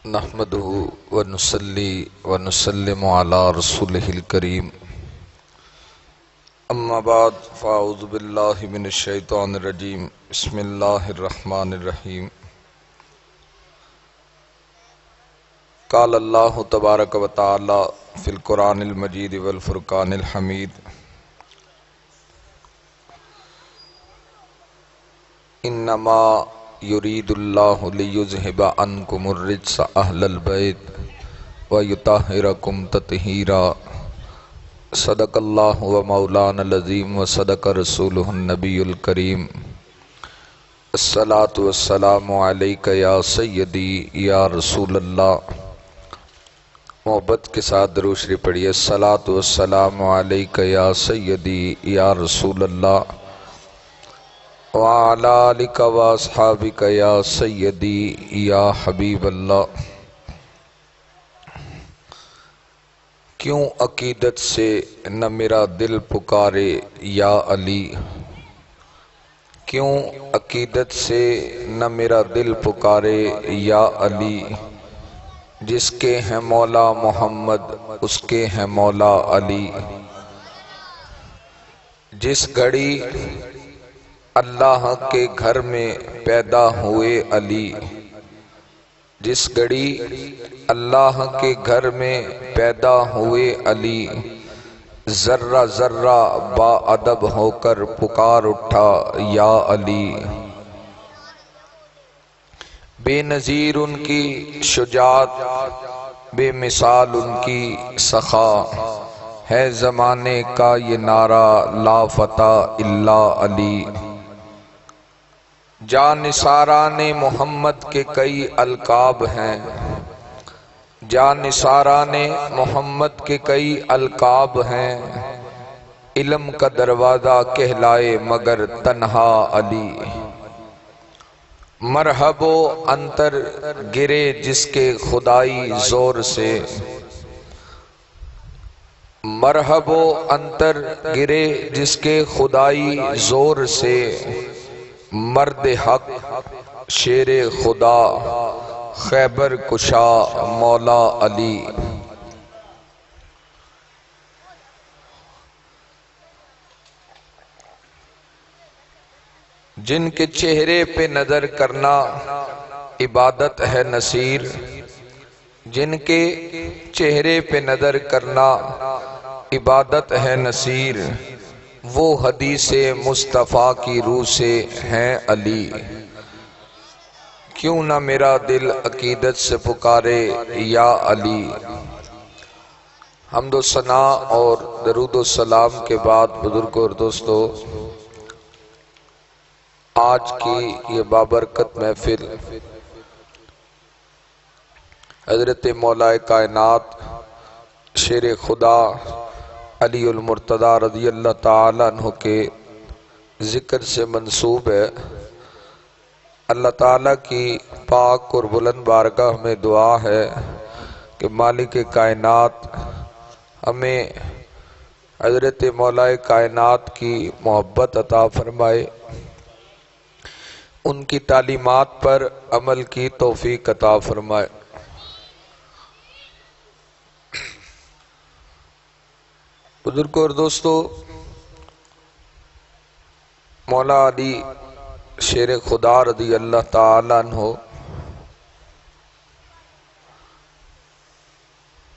نحمده ونصلي ونسلم على رسوله الكريم اما بعد فاعوذ بالله من الشیطان الرجیم بسم اللہ الرحمن الرحیم قال اللہ تبارک و تعالی فی القرآن المجید والفرقان الحمید انما یرید اللہ لیذہب عنکم الرجس اہل البیت ویطہرکم تطہیرا صدق اللہ و مولانا العظیم و صدق رسولہ النبی الکریم الصلاۃ والسلام علیک یا سیدی یا رسول اللہ۔ محبت کے ساتھ درود شریف پڑھیے۔ الصلاۃ والسلام علیک یا سیدی یا رسول اللہ وعلی آلک و اصحابک یا سیدی یا حبیب اللہ۔ کیوں عقیدت سے نہ میرا دل پکارے یا علی، کیوں عقیدت سے نہ میرا دل پکارے یا علی، جس کے ہیں مولا محمد اس کے ہیں مولا علی۔ جس گھڑی اللہ کے گھر میں پیدا ہوئے علی، جس گھڑی اللہ کے گھر میں پیدا ہوئے علی، ذرہ ذرہ با ادب ہو کر پکار اٹھا یا علی۔ بے نظیر ان کی شجاعت، بے مثال ان کی سخا، ہے زمانے کا یہ نعرہ لا فتح الا علی۔ جانثاران محمد کے کئی القاب ہیں، جانثاران محمد کے کئی القاب ہیں، علم کا دروازہ کہلائے مگر تنہا علی۔ مرحب و انتر گرے جس کے خدائی زور سے، مرحب و انتر گرے جس کے خدائی زور سے، مرد حق شیر خدا خیبر کشا مولا علی۔ جن کے چہرے پہ نظر کرنا عبادت ہے نصیر، جن کے چہرے پہ نظر کرنا عبادت ہے نصیر، وہ حدیث مصطفیٰ کی روح سے ہیں علی۔ کیوں نہ میرا دل عقیدت سے پکارے یا علی۔ حمد و ثناء اور درود و سلام کے بعد بزرگوں اور دوستو، آج کی یہ بابرکت محفل حضرت مولا کائنات شیر خدا علی المرتضیٰ رضی اللہ تعالیٰ عنہ کے ذکر سے منسوب ہے۔ اللہ تعالیٰ کی پاک اور بلند بارگاہ میں دعا ہے کہ مالک کائنات ہمیں حضرت مولا کائنات کی محبت عطا فرمائے، ان کی تعلیمات پر عمل کی توفیق عطا فرمائے۔ بزرگوں اور دوستو، مولا علی شیر خدا رضی اللہ تعالیٰ عنہ،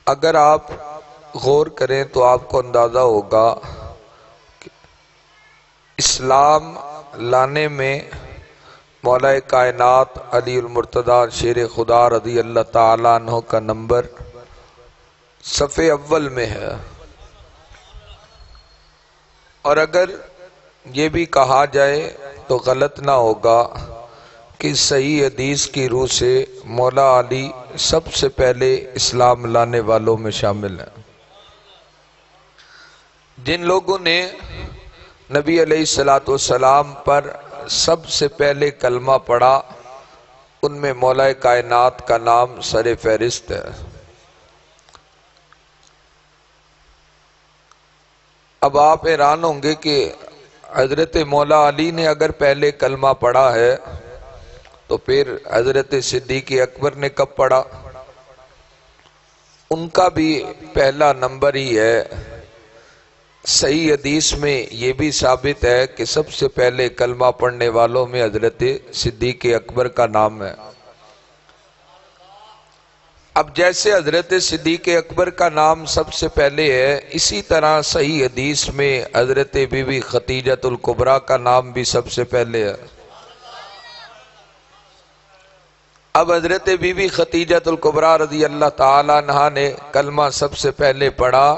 اگر آپ غور کریں تو آپ کو اندازہ ہوگا کہ اسلام لانے میں مولا کائنات علی المرتضیٰ شیر خدا رضی اللہ تعالیٰ عنہ کا نمبر صفحے اول میں ہے۔ اور اگر یہ بھی کہا جائے تو غلط نہ ہوگا کہ صحیح حدیث کی روح سے مولا علی سب سے پہلے اسلام لانے والوں میں شامل ہیں۔ جن لوگوں نے نبی علیہ السلام پر سب سے پہلے کلمہ پڑھا، ان میں مولا کائنات کا نام سر فہرست ہے۔ اب آپ حیران ہوں گے کہ حضرت مولا علی نے اگر پہلے کلمہ پڑھا ہے تو پھر حضرت صدیق اکبر نے کب پڑھا؟ ان کا بھی پہلا نمبر ہی ہے۔ صحیح حدیث میں یہ بھی ثابت ہے کہ سب سے پہلے کلمہ پڑھنے والوں میں حضرت صدیق اکبر کا نام ہے۔ اب جیسے حضرت صدیق اکبر کا نام سب سے پہلے ہے، اسی طرح صحیح حدیث میں حضرت بی بی خدیجۃ الکبریٰ کا نام بھی سب سے پہلے ہے۔ اب حضرت بی بی خدیجۃ الکبریٰ رضی اللہ تعالیٰ عنہا نے کلمہ سب سے پہلے پڑھا،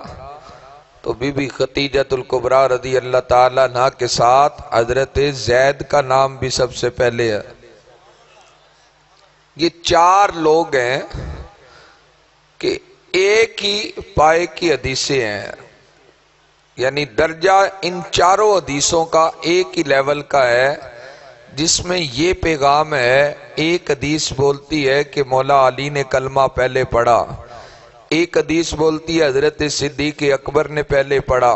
تو بی بی خدیجۃ الکبریٰ رضی اللہ تعالیٰ عنہا کے ساتھ حضرت زید کا نام بھی سب سے پہلے ہے۔ یہ چار لوگ ہیں کہ ایک ہی پائے کی حدیثیں ہیں، یعنی درجہ ان چاروں حدیثوں کا ایک ہی لیول کا ہے، جس میں یہ پیغام ہے۔ ایک حدیث بولتی ہے کہ مولا علی نے کلمہ پہلے پڑھا، ایک حدیث بولتی ہے حضرت صدیق اکبر نے پہلے پڑھا،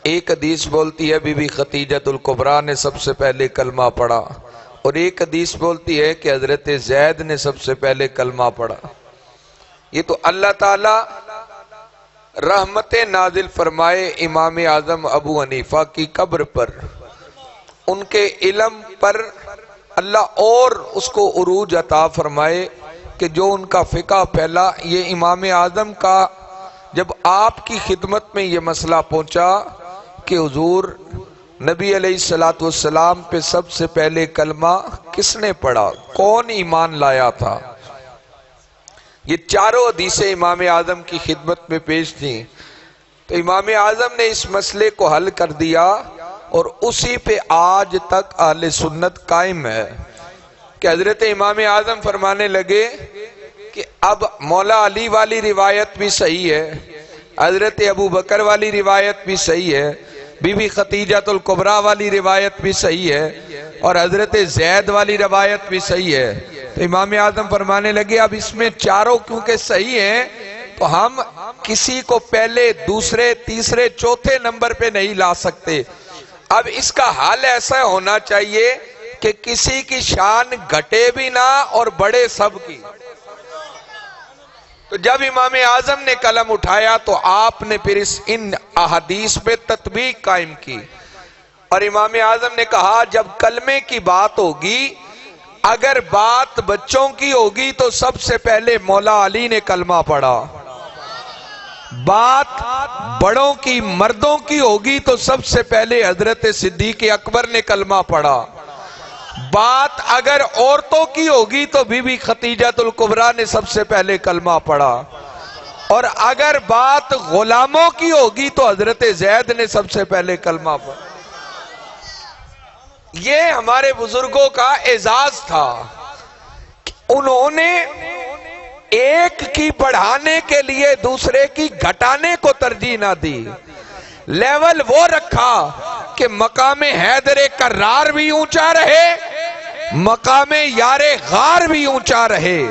ایک حدیث بولتی ہے بی بی خدیجۃ الکبریٰ نے سب سے پہلے کلمہ پڑھا، اور ایک حدیث بولتی ہے کہ حضرت زید نے سب سے پہلے کلمہ پڑھا۔ یہ تو اللہ تعالی رحمت نازل فرمائے امام اعظم ابو حنیفہ کی قبر پر، ان کے علم پر اللہ اور اس کو عروج عطا فرمائے کہ جو ان کا فقہ پھیلا۔ یہ امام اعظم کا جب آپ کی خدمت میں یہ مسئلہ پہنچا کہ حضور نبی علیہ السلام پہ سب سے پہلے کلمہ کس نے پڑھا، کون ایمان لایا تھا، یہ چاروں حدیثیں امام اعظم کی خدمت میں پیش تھیں، تو امام اعظم نے اس مسئلے کو حل کر دیا، اور اسی پہ آج تک اہل سنت قائم ہے کہ حضرت امام اعظم فرمانے لگے کہ اب مولا علی والی روایت بھی صحیح ہے، حضرت ابو بکر والی روایت بھی صحیح ہے، بی بی خدیجۃ الکبریٰ والی روایت بھی صحیح ہے، اور حضرت زید والی روایت بھی صحیح ہے۔ تو امام اعظم فرمانے لگے اب اس میں چاروں کیونکہ صحیح ہیں تو ہم کسی کو پہلے دوسرے تیسرے چوتھے نمبر پہ نہیں لا سکتے، اب اس کا حال ایسا ہونا چاہیے کہ کسی کی شان گھٹے بھی نہ اور بڑے سب کی۔ تو جب امام اعظم نے قلم اٹھایا تو آپ نے پھر ان احادیث پہ تطبیق قائم کی، اور امام اعظم نے کہا جب کلمے کی بات ہوگی، اگر بات بچوں کی ہوگی تو سب سے پہلے مولا علی نے کلمہ پڑھا، بات بڑوں کی مردوں کی ہوگی تو سب سے پہلے حضرت صدیق اکبر نے کلمہ پڑھا، بات اگر عورتوں کی ہوگی تو بی بی خدیجۃ الکبریٰ نے سب سے پہلے کلمہ پڑھا، اور اگر بات غلاموں کی ہوگی تو حضرت زید نے سب سے پہلے کلمہ پڑھا۔ یہ ہمارے بزرگوں کا اعزاز تھا کہ انہوں نے ایک کی بڑھانے کے لیے دوسرے کی گھٹانے کو ترجیح نہ دی، لیول وہ رکھا کہ مقام حیدر کرار بھی اونچا رہے، مقام یار غار بھی اونچا رہے،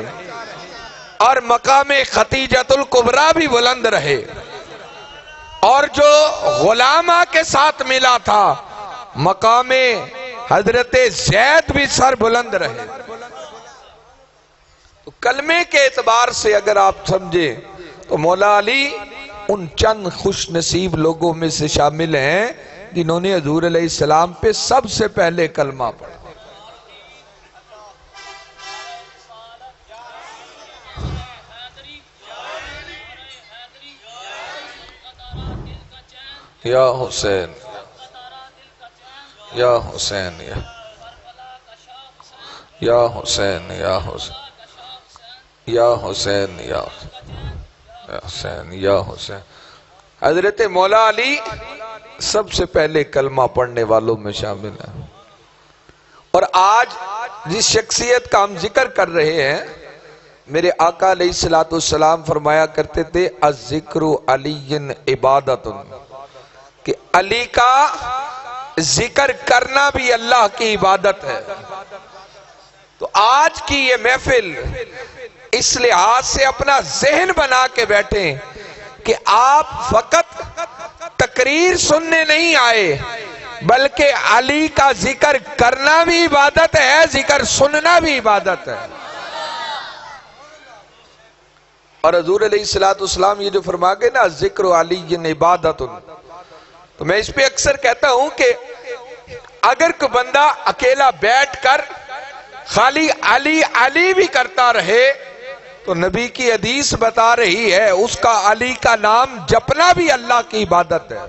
اور مقام خدیجۃ الکبریٰ بھی بلند رہے، اور جو غلامہ کے ساتھ ملا تھا مقام حضرت زید بھی سر بلند رہے۔ تو کلمے کے اعتبار سے اگر آپ سمجھیں تو مولا علی ان چند خوش نصیب لوگوں میں سے شامل ہیں جنہوں نے حضور علیہ السلام پہ سب سے پہلے کلمہ پڑھا۔ یا حسین یا حسین یا حسین یا حسین یا حسین یا حسین یا حسین۔ حضرت مولا علی سب سے پہلے کلمہ پڑھنے والوں میں شامل ہیں، اور آج جس شخصیت کا ہم ذکر کر رہے ہیں، میرے آقا علیہ السلام فرمایا کرتے تھے الذکر علی عبادت، کہ علی کا ذکر کرنا بھی اللہ کی عبادت ہے۔ تو آج کی یہ محفل اس لحاظ سے اپنا ذہن بنا کے بیٹھیں کہ آپ فقط تقریر سننے نہیں آئے، بلکہ علی کا ذکر کرنا بھی عبادت ہے، ذکر سننا بھی عبادت ہے۔ اور حضور علیہ السلام یہ جو فرما گئے نا ذکر علی عبادت، تو میں اس پہ اکثر کہتا ہوں کہ اگر کوئی بندہ اکیلا بیٹھ کر خالی علی علی بھی کرتا رہے تو نبی کی حدیث بتا رہی ہے اس کا علی کا نام جپنا بھی اللہ کی عبادت ہے۔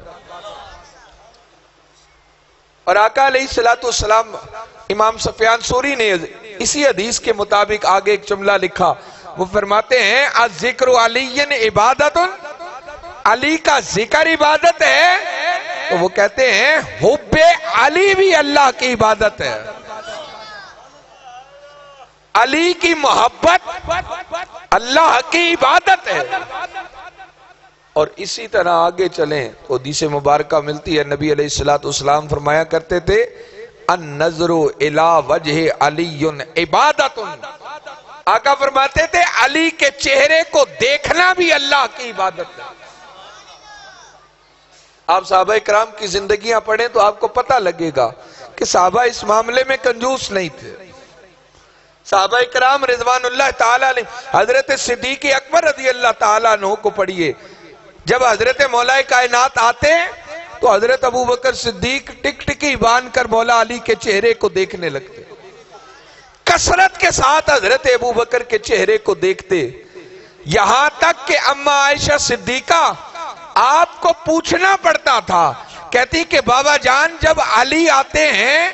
اور آقا علیہ السلام امام سفیان ثوری نے اسی حدیث کے مطابق آگے ایک جملہ لکھا، وہ فرماتے ہیں الذکر علی عبادت، علی کا ذکر عبادت ہے، تو وہ کہتے ہیں حب علی بھی اللہ کی عبادت ہے، علی کی محبت اللہ کی عبادت ہے۔ اور اسی طرح آگے چلیں تو حدیث مبارکہ ملتی ہے، نبی علیہ السلام فرمایا کرتے تھے النظر الی وجہ علی عبادت، آقا فرماتے تھے علی کے چہرے کو دیکھنا بھی اللہ کی عبادت ہے۔ آپ صحابہ کرام کی زندگیاں پڑھیں تو آپ کو پتہ لگے گا کہ صحابہ اس معاملے میں کنجوس نہیں تھے۔ صحابہ کرام رضوان اللہ تعالیٰ علیہ، حضرت صدیق اکبر رضی اللہ تعالیٰ عنہ کو پڑھیے، جب حضرت مولا کائنات آتے تو حضرت ابوبکر صدیق ٹک ٹکی باندھ کر مولا علی کے چہرے کو دیکھنے لگتے، کثرت کے ساتھ حضرت ابوبکر کے چہرے کو دیکھتے، یہاں تک کہ اماں عائشہ صدیقہ آپ کو پوچھنا پڑتا تھا، کہتی کہ بابا جان جب علی آتے ہیں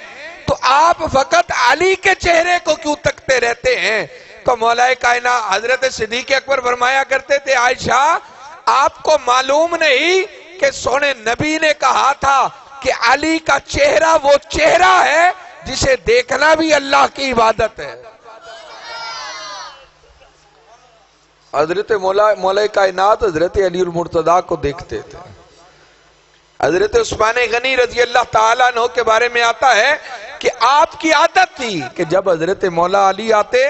تو آپ فقط علی کے چہرے کو کیوں تکتے رہتے ہیں؟ تو مولا کائنات حضرت صدیق اکبر فرمایا کرتے تھے عائشہ آپ کو معلوم نہیں کہ سونے نبی نے کہا تھا کہ علی کا چہرہ وہ چہرہ ہے جسے دیکھنا بھی اللہ کی عبادت ہے۔ حضرت مولا کائنات حضرت علی المرتضیٰ کو دیکھتے تھے۔ حضرت عثمان غنی رضی اللہ تعالیٰ عنہ کے بارے میں آتا ہے کہ آپ کی عادت تھی کہ جب حضرت مولا علی آتے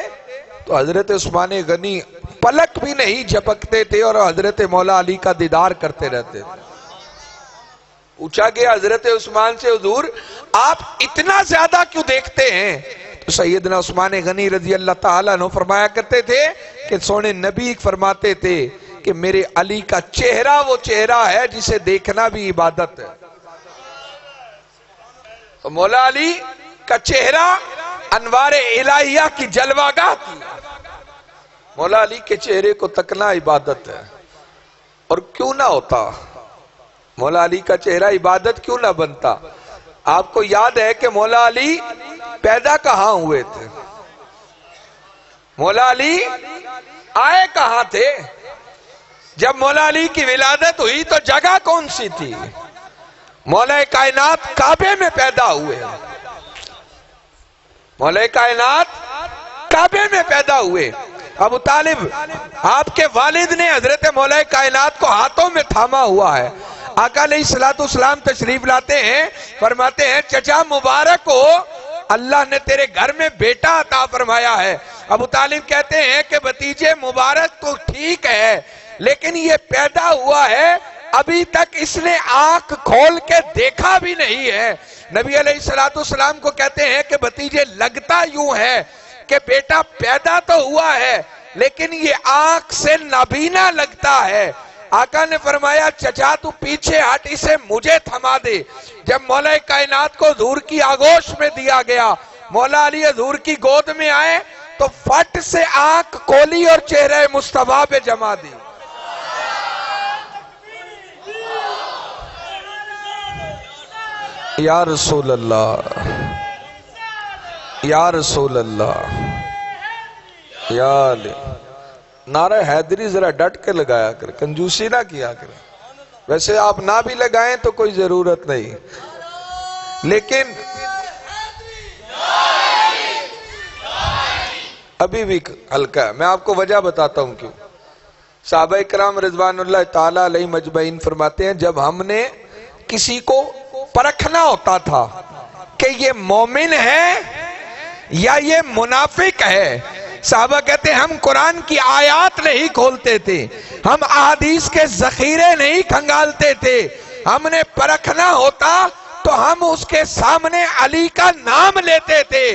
تو حضرت عثمان غنی پلک بھی نہیں جھپکتے تھے اور حضرت مولا علی کا دیدار کرتے رہتے تھے۔ پوچھا گیا حضرت عثمان سے حضور آپ اتنا زیادہ کیوں دیکھتے ہیں؟ تو سیدنا عثمان غنی رضی اللہ تعالیٰ عنہ فرمایا کرتے تھے کہ سونے نبی فرماتے تھے کہ میرے علی کا چہرہ وہ چہرہ ہے جسے دیکھنا بھی عبادت ہے۔ تو مولا علی کا چہرہ انوار الہیہ کی جلوہ گاہ تھی، مولا علی کے چہرے کو تکنا عبادت ہے۔ اور کیوں نہ ہوتا مولا علی کا چہرہ عبادت کیوں نہ بنتا؟ آپ کو یاد ہے کہ مولا علی پیدا کہاں ہوئے تھے؟ مولا علی آئے کہاں تھے؟ جب مولا علی کی ولادت ہوئی تو جگہ کون سی تھی؟ مولا کائنات کعبے میں پیدا ہوئے، مولا کائنات کعبے میں پیدا ہوئے۔ ابو طالب آپ کے والد نے حضرت مولا کائنات کو ہاتھوں میں تھاما ہوا ہے۔ آقا علیہ السلام تشریف لاتے ہیں، فرماتے ہیں چچا مبارک ہو، اللہ نے تیرے گھر میں بیٹا عطا فرمایا ہے۔ ابو طالب کہتے ہیں کہ بھتیجے مبارک تو ٹھیک ہے لیکن یہ پیدا ہوا ہے ابھی تک اس نے آنکھ کھول کے دیکھا بھی نہیں ہے۔ نبی علیہ السلام کو کہتے ہیں کہ بھتیجے لگتا یوں ہے کہ بیٹا پیدا تو ہوا ہے لیکن یہ آنکھ سے نابینا لگتا ہے۔ آقا نے فرمایا چچا تو پیچھے ہٹ، اسے مجھے تھما دے۔ جب مولا کائنات کو حضور کی آغوش میں دیا گیا، مولا علی حضور کی گود میں آئے تو فٹ سے آنکھ کھولی اور چہرہ مصطفیٰ پہ جما دی۔ یا رسول اللہ، یا رسول اللہ، یا علی۔ نعرہ حیدری ذرا ڈٹ کے لگایا کر، کنجوسی نہ کیا کر۔ ویسے آپ نہ بھی لگائیں تو کوئی ضرورت نہیں، لیکن ابھی بھی ہلکا ہے۔ میں آپ کو وجہ بتاتا ہوں کیوں۔ صحابہ کرام رضوان اللہ تعالیٰ علیہ مجمعین فرماتے ہیں جب ہم نے کسی کو پرکھنا ہوتا تھا کہ یہ مومن ہے یا یہ منافق ہے، صحابہ کہتے ہیں ہم قرآن کی آیات نہیں کھولتے تھے، ہم احادیث کے ذخیرے نہیں کھنگالتے تھے، ہم نے پرکھنا ہوتا تو ہم اس کے سامنے علی کا نام لیتے تھے۔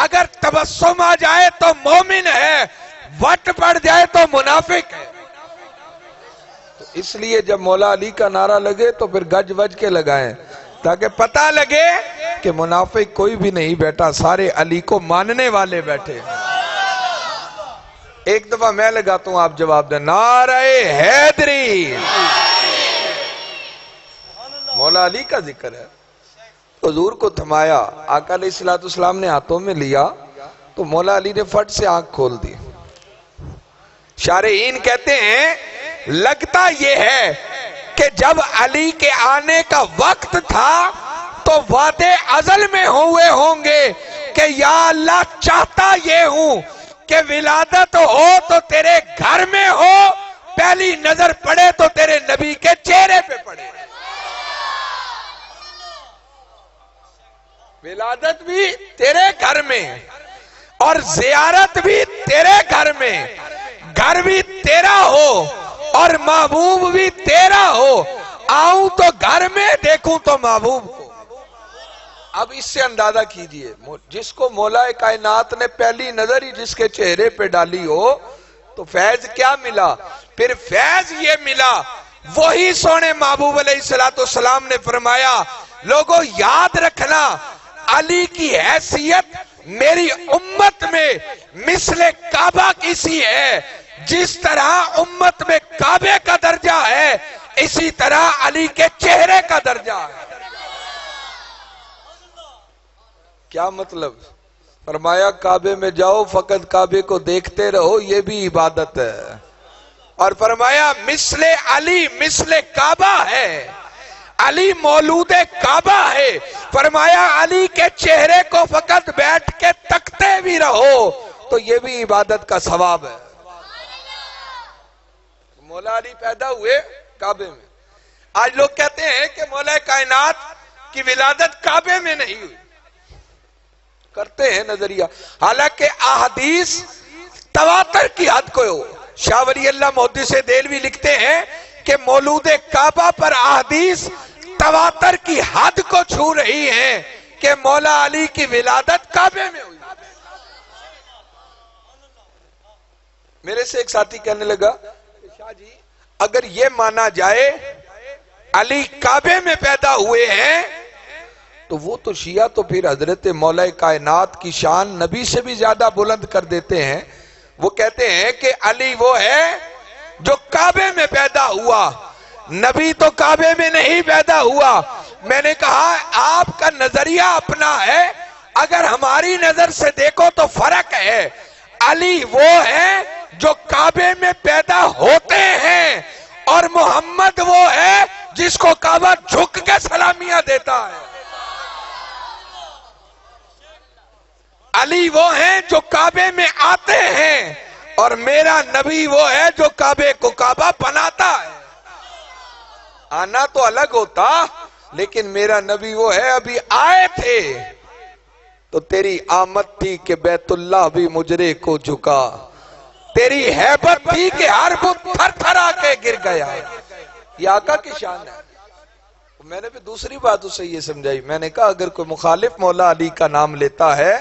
اگر تبسم آ جائے تو مومن ہے، وٹ پڑ جائے تو منافق ہے۔ اس لیے جب مولا علی کا نعرہ لگے تو پھر گج وج کے لگائیں تاکہ پتہ لگے کہ منافق کوئی بھی نہیں بیٹھا، سارے علی کو ماننے والے بیٹھے۔ ایک دفعہ میں لگاتا ہوں، آپ جواب دیں، نعرہ حیدری۔ مولا علی کا ذکر ہے، حضور کو تھمایا، آقا علیہ السلام نے ہاتھوں میں لیا تو مولا علی نے فٹ سے آنکھ کھول دی۔ شارحین کہتے ہیں لگتا یہ ہے کہ جب علی کے آنے کا وقت تھا تو وعدے ازل میں ہوئے ہوں گے کہ یا اللہ چاہتا یہ ہوں کہ ولادت ہو تو تیرے گھر میں ہو، پہلی نظر پڑے تو تیرے نبی کے چہرے پہ پڑے۔ ولادت بھی تیرے گھر میں اور زیارت بھی تیرے گھر میں، گھر بھی تیرا ہو اور محبوب بھی تیرا ہو، آؤں تو گھر میں، دیکھوں تو محبوب کو۔ اب اس سے اندازہ کیجئے جس کو مولا کائنات نے پہلی نظر ہی جس کے چہرے پہ ڈالی ہو تو فیض کیا ملا؟ پھر فیض یہ ملا، وہی سونے محبوب علیہ السلام نے فرمایا لوگوں یاد رکھنا علی کی حیثیت میری امت میں مثل کعبہ کسی ہے، جس طرح امت میں کعبے کا درجہ ہے اسی طرح علی کے چہرے کا درجہ ہے۔ کیا مطلب؟ فرمایا کعبے میں جاؤ فقط کعبے کو دیکھتے رہو، یہ بھی عبادت ہے، اور فرمایا مثل علی مثل کعبہ ہے، علی مولود کعبہ ہے، فرمایا علی کے چہرے کو فقط بیٹھ کے تکتے بھی رہو تو یہ بھی عبادت کا ثواب ہے۔ مولا علی پیدا ہوئے کعبے میں، آج لوگ کہتے ہیں کہ مولا کائنات کی ولادت کعبے میں نہیں ہوئی، کرتے ہیں نظریہ، حالانکہ احادیث تواتر کی حد کو ہو۔ شاہ ولی اللہ محدث دہلوی لکھتے ہیں کہ مولود کعبہ پر احادیث تواتر کی حد کو چھو رہی ہیں کہ مولا علی کی ولادت کعبے میں ہوئی۔ میرے سے ایک ساتھی کہنے لگا شاہ جی اگر یہ مانا جائے علی کعبے میں پیدا ہوئے ہیں تو وہ تو شیعہ تو پھر حضرت مولا کائنات کی شان نبی سے بھی زیادہ بلند کر دیتے ہیں۔ وہ کہتے ہیں کہ علی وہ ہے جو کعبے میں پیدا ہوا، نبی تو کعبے میں نہیں پیدا ہوا۔ میں نے کہا آپ کا نظریہ اپنا ہے، اگر ہماری نظر سے دیکھو تو فرق ہے، علی وہ ہے جو کعبے میں پیدا ہوتے ہیں اور محمد وہ ہے جس کو کعبہ جھک کے سلامیاں دیتا ہے۔ علی وہ ہیں جو کعبے میں آتے ہیں اور میرا نبی وہ ہے جو کعبے کو کعبہ بناتا ہے۔ آنا تو الگ ہوتا لیکن میرا نبی وہ ہے ابھی آئے تھے تو تیری آمد تھی کہ بیت اللہ بھی مجرے کو جھکا، تیری ہیبت تھی کہ ہر بت تھر تھر آ کے گر گیا۔ یہ آقا کی شان ہے۔ میں نے بھی دوسری بات اسے یہ سمجھائی، میں نے کہا اگر کوئی مخالف مولا علی کا نام لیتا ہے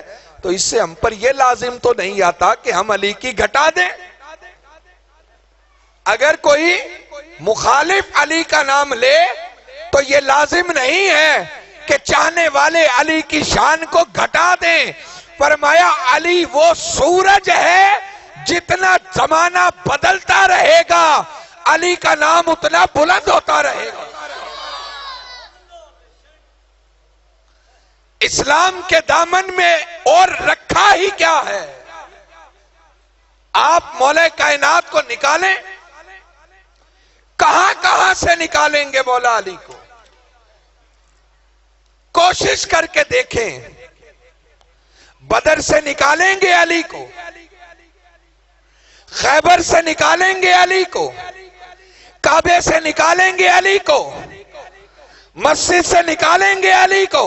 تو اس سے ہم پر یہ لازم تو نہیں آتا کہ ہم علی کی گھٹا دیں۔ اگر کوئی مخالف علی کا نام لے تو یہ لازم نہیں ہے کہ چاہنے والے علی کی شان کو گھٹا دیں۔ فرمایا علی وہ سورج ہے، جتنا زمانہ بدلتا رہے گا علی کا نام اتنا بلند ہوتا رہے گا۔ اسلام کے دامن میں اور رکھا ہی کیا ہے؟ آپ مولا کائنات کو نکالیں، کہاں کہاں سے نکالیں گے مولا علی کو؟ کوشش کر کے دیکھیں، بدر سے نکالیں گے علی کو، خیبر سے نکالیں گے علی کو، کعبے سے نکالیں گے علی کو، مسجد سے نکالیں گے علی کو،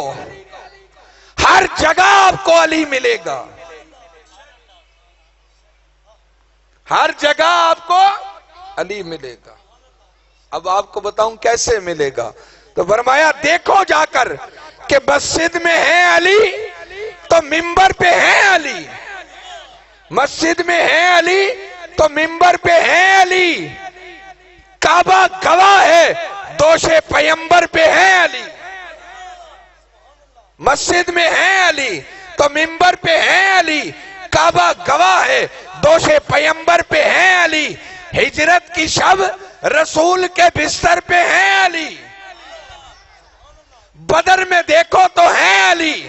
ہر جگہ آپ کو علی ملے گا، ہر جگہ آپ کو علی ملے گا۔ اب آپ کو بتاؤں کیسے ملے گا، تو فرمایا دیکھو جا کر کہ مسجد میں ہے علی تو منبر پہ ہے علی، مسجد میں ہے علی تو منبر پہ ہے علی، کعبہ گواہ ہے دوش پیمبر پہ ہے علی، مسجد میں ہے علی تو منبر پہ ہے علی، کعبہ گواہ ہے دوش پیمبر پہ ہے علی، ہجرت کی شب رسول کے بستر پہ ہے علی، بدر میں دیکھو تو ہے علی،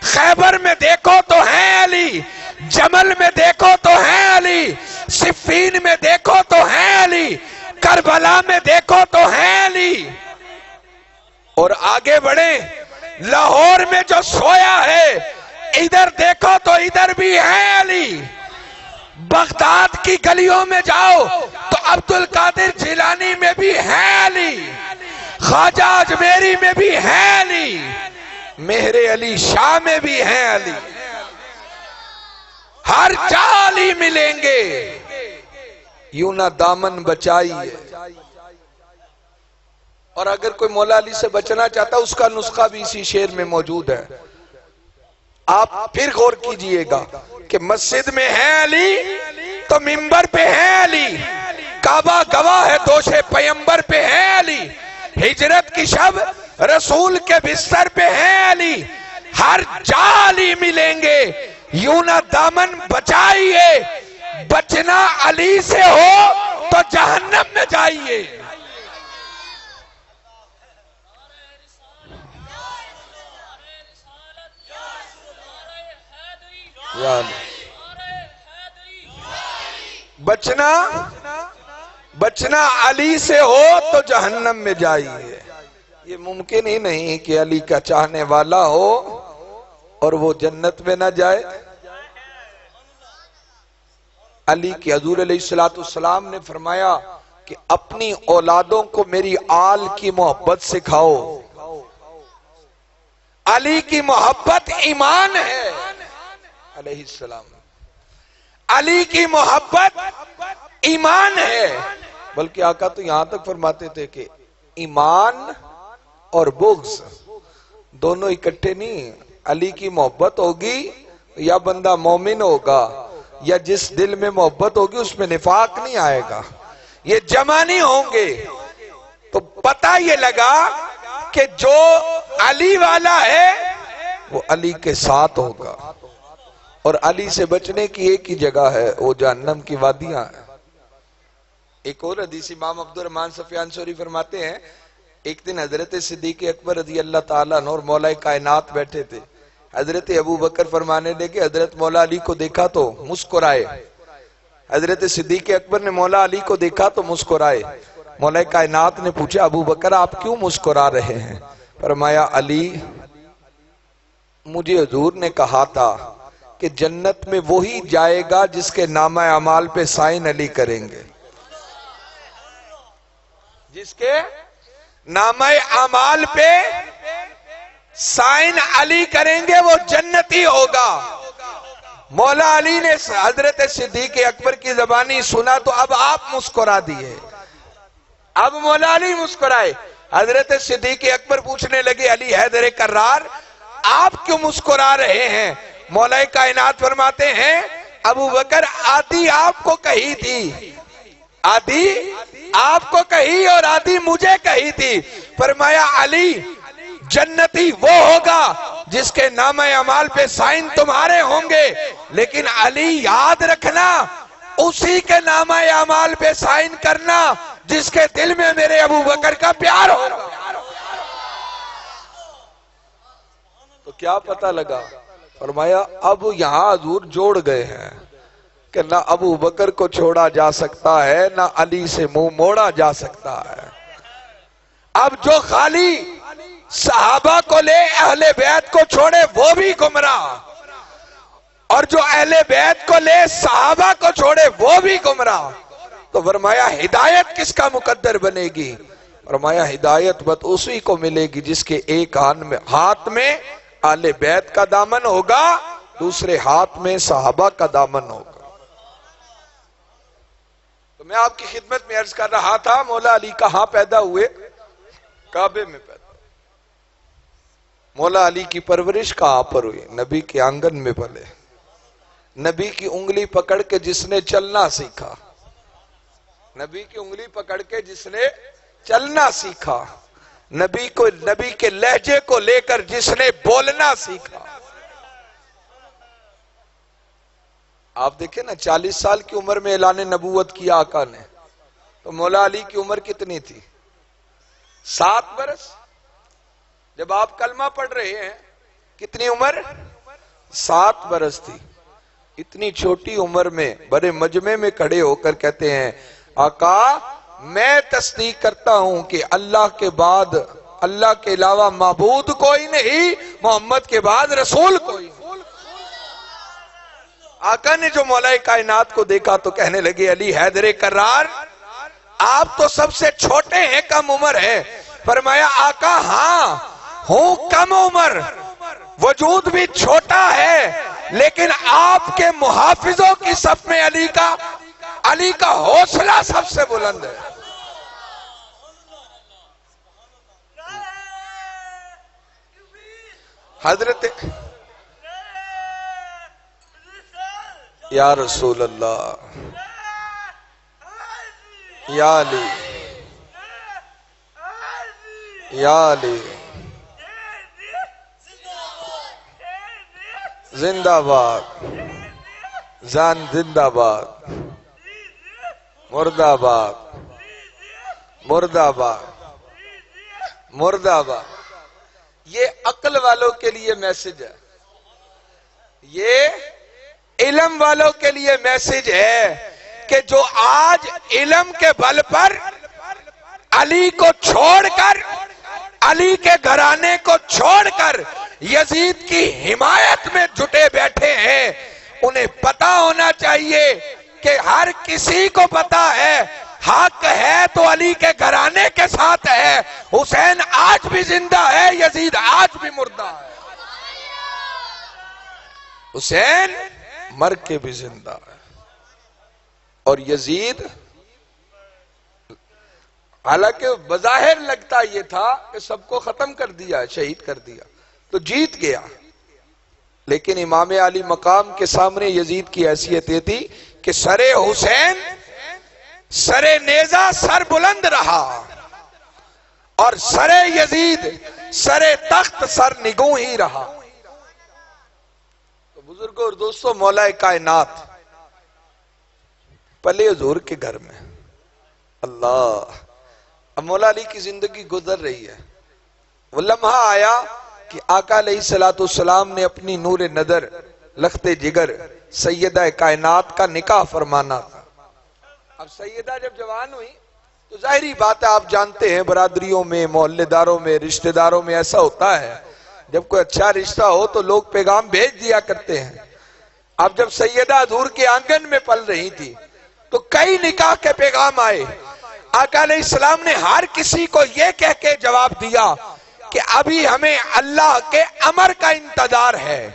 خیبر میں دیکھو تو ہے علی، جمل میں دیکھو تو ہے علی، صفین میں دیکھو تو ہے علی، کربلا میں دیکھو تو ہے علی۔ اور آگے بڑھیں، لاہور میں جو سویا ہے ادھر دیکھو تو ادھر بھی ہے علی، بغداد کی گلیوں میں جاؤ تو عبد القادر جیلانی میں بھی ہے علی، خواجہ اجمیری میں بھی ہے علی، مہر علی شاہ میں بھی ہے علی، ہر جگہ علی ملیں گے، یوں نہ دامن بچائیے۔ اور اگر کوئی مولا علی سے بچنا چاہتا اس کا نسخہ بھی اسی شعر میں موجود ہے، آپ پھر غور کیجئے گا کہ مسجد میں ہے علی تو منبر پہ ہے علی، کعبہ گواہ ہے دوش پیمبر پہ ہے علی، ہجرت کی شب رسول کے بستر پہ ہے علی، ہر جا علی ملیں گے، یوں نہ دامن بچائیے، بچنا علی سے ہو تو جہنم میں جائیے۔ بچنا علی سے ہو تو جہنم میں جائیے۔ یہ ممکن ہی نہیں کہ علی کا چاہنے والا ہو اور وہ جنت میں نہ جائے۔ علی کی حضور علیہ السلام نے فرمایا کہ اپنی اولادوں کو میری آل کی محبت سکھاؤ۔ علی کی محبت ایمان ہے علیہ السلام، علی کی محبت ایمان ہے، بلکہ آقا تو یہاں تک فرماتے تھے کہ ایمان اور بغض دونوں اکٹھے نہیں، علی کی محبت ہوگی یا بندہ مومن ہوگا، یا جس دل میں محبت ہوگی اس میں نفاق نہیں آئے گا، یہ جمع نہیں ہوں گے۔ تو پتہ یہ لگا کہ جو علی والا ہے وہ علی کے ساتھ ہوگا، اور علی سے بچنے کی ایک ہی جگہ ہے، وہ جہنم کی وادیاں ہیں۔ ایک اور حدیث امام عبد الرحمن سفیان ثوری فرماتے ہیں، ایک دن حضرت صدیق اکبر رضی اللہ تعالیٰ عنہ اور مولا کائنات بیٹھے تھے، حضرت ابو بکر فرمانے لگے حضرت مولا علی کو دیکھا تو مسکرائے، حضرت صدیق اکبر نے مولا علی کو دیکھا تو مسکرائے، مولا کائنات نے پوچھا ابو بکر آپ کیوں مسکرا رہے ہیں؟ فرمایا علی، مجھے حضور نے کہا تھا کہ جنت میں وہی جائے گا جس کے نامہ اعمال پہ سائن علی کریں گے، جس کے نامہ اعمال پہ سائن علی کریں گے وہ جنتی ہوگا۔ مولا علی نے حضرت صدیق اکبر کی زبانی سنا تو اب آپ مسکرا دیے، اب مولا علی مسکرائے، حضرت صدیق اکبر پوچھنے لگے علی حیدر کرار آپ کیوں مسکرا رہے ہیں؟ مولا کائنات فرماتے ہیں ابو بکر آدھی آپ کو کہی تھی، آدھی آپ کو کہی اور آدھی مجھے کہی تھی۔ فرمایا علی جنتی وہ ہوگا جس کے نامہ اعمال پہ سائن تمہارے ہوں گے، لیکن علی یاد رکھنا اسی کے نامہ اعمال پہ سائن کرنا جس کے دل میں میرے ابو بکر کا پیار ہوگا۔ تو کیا پتہ لگا؟ فرمایا اب یہاں حضور جوڑ گئے ہیں کہ نہ ابو بکر کو چھوڑا جا سکتا ہے نہ علی سے منہ موڑا جا سکتا ہے۔ اب جو خالی صحابہ کو لے اہل بیت کو چھوڑے وہ بھی گمراہ، اور جو اہل بیت کو لے صحابہ کو چھوڑے وہ بھی گمراہ۔ تو فرمایا ہدایت کس کا مقدر بنے گی؟ فرمایا ہدایت بس اسی کو ملے گی جس کے ایک ہاتھ میں اہل بیت کا دامن ہوگا، دوسرے ہاتھ میں صحابہ کا دامن ہوگا۔ تو میں آپ کی خدمت میں عرض کر رہا تھا مولا علی کہاں پیدا ہوئے؟ کعبے میں پیدا ہوئے۔ مولا علی کی پرورش کہاں پر ہوئی؟ نبی کے آنگن میں پلے، نبی کی انگلی پکڑ کے جس نے چلنا سیکھا، نبی کی انگلی پکڑ کے جس نے چلنا سیکھا، نبی کے لہجے کو لے کر جس نے بولنا سیکھا. آپ دیکھیں نا 40 سال کی عمر میں اعلان نبوت کیا آقا نے، تو مولا علی کی عمر کتنی تھی؟ 7 برس. جب آپ کلمہ پڑھ رہے ہیں کتنی عمر؟ 7 برس تھی. اتنی چھوٹی عمر میں بڑے مجمع میں کھڑے ہو کر کہتے ہیں آقا میں تصدیق کرتا ہوں کہ اللہ کے بعد، اللہ کے علاوہ معبود کوئی نہیں، محمد کے بعد رسول کوئی نہیں. آقا نے جو مولا کائنات کو دیکھا تو کہنے لگے علی حیدر کرار آپ تو سب سے چھوٹے ہیں، کم عمر ہیں. فرمایا آقا ہاں ہوں کم عمر، وجود بھی چھوٹا ہے، لیکن آپ کے محافظوں کی صف میں علی کا حوصلہ سب سے بلند ہے. حضرت یا رسول اللہ، یا علی، یا علی، زندہ باد، جان زندہ باد، مرد آباد، مرد آباد، مرد آباد. یہ عقل والوں کے لیے میسج ہے، یہ علم والوں کے لیے میسج ہے کہ جو آج علم کے بل پر علی کو چھوڑ کر، علی کے گھرانے کو چھوڑ کر یزید کی حمایت میں جٹے بیٹھے ہیں، انہیں پتا ہونا چاہیے کہ ہر کسی کو پتا ہے حق ہے تو علی کے گھرانے کے ساتھ ہے. حسین آج بھی زندہ ہے، یزید آج بھی مردہ ہے. حسین مر کے بھی زندہ ہے، اور یزید حالانکہ بظاہر لگتا یہ تھا کہ سب کو ختم کر دیا، شہید کر دیا تو جیت گیا، لیکن امام علی مقام کے سامنے یزید کی حیثیت یہ تھی کہ سر حسین، سر نیزہ سر بلند رہا، اور سر یزید سر تخت سر نگوں ہی رہا. تو بزرگوں اور دوستوں، مولا کائنات پلے حضور کے گھر میں. اللہ، اب مولا علی کی زندگی گزر رہی ہے. وہ لمحہ آیا کہ آقا علیہ السلام نے اپنی نور نظر لخت جگر سیدہ کائنات کا نکاح فرمانا تھا. اب سیدہ جب جوان ہوئی تو ظاہری بات ہے، آپ جانتے ہیں برادریوں میں، محلے داروں میں، رشتہ داروں میں ایسا ہوتا ہے جب کوئی اچھا رشتہ ہو تو لوگ پیغام بھیج دیا کرتے ہیں. اب جب سیدہ حضور کے آنگن میں پل رہی تھی تو کئی نکاح کے پیغام آئے. آقا علیہ السلام نے ہر کسی کو یہ کہہ کے جواب دیا کہ ابھی ہمیں اللہ کے امر کا انتظار ہے،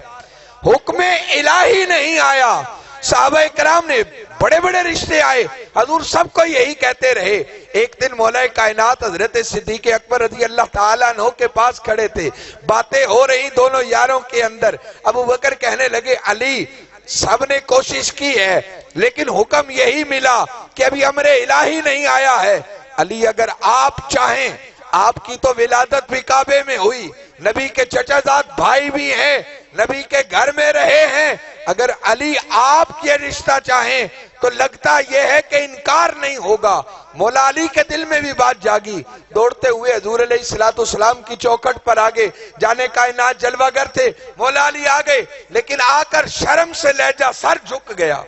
حکم الہی نہیں آیا. صحابہ کرام نے بڑے بڑے رشتے آئے، حضور سب کو یہی کہتے رہے. ایک دن مولا کائنات حضرت صدیق اکبر رضی اللہ تعالیٰ عنہ کے پاس کھڑے تھے، باتیں ہو رہی دونوں یاروں کے اندر. ابو بکر کہنے لگے علی سب نے کوشش کی ہے لیکن حکم یہی ملا کہ ابھی امر الہی نہیں آیا ہے. علی اگر آپ چاہیں، آپ کی تو ولادت بھی کعبے میں ہوئی، نبی کے چچا زاد بھائی بھی ہیں، نبی کے گھر میں رہے ہیں، اگر علی آپ یہ رشتہ چاہیں تو لگتا یہ ہے کہ انکار نہیں ہوگا. مولا علی کے دل میں بھی بات جاگی، دوڑتے ہوئے حضور علیہ السلام کی چوکھٹ پر آگے، جانے کائنات جلوہ گر تھے، مولا علی آگئے، لیکن آ کر شرم سے لہجہ سر جھک گیا،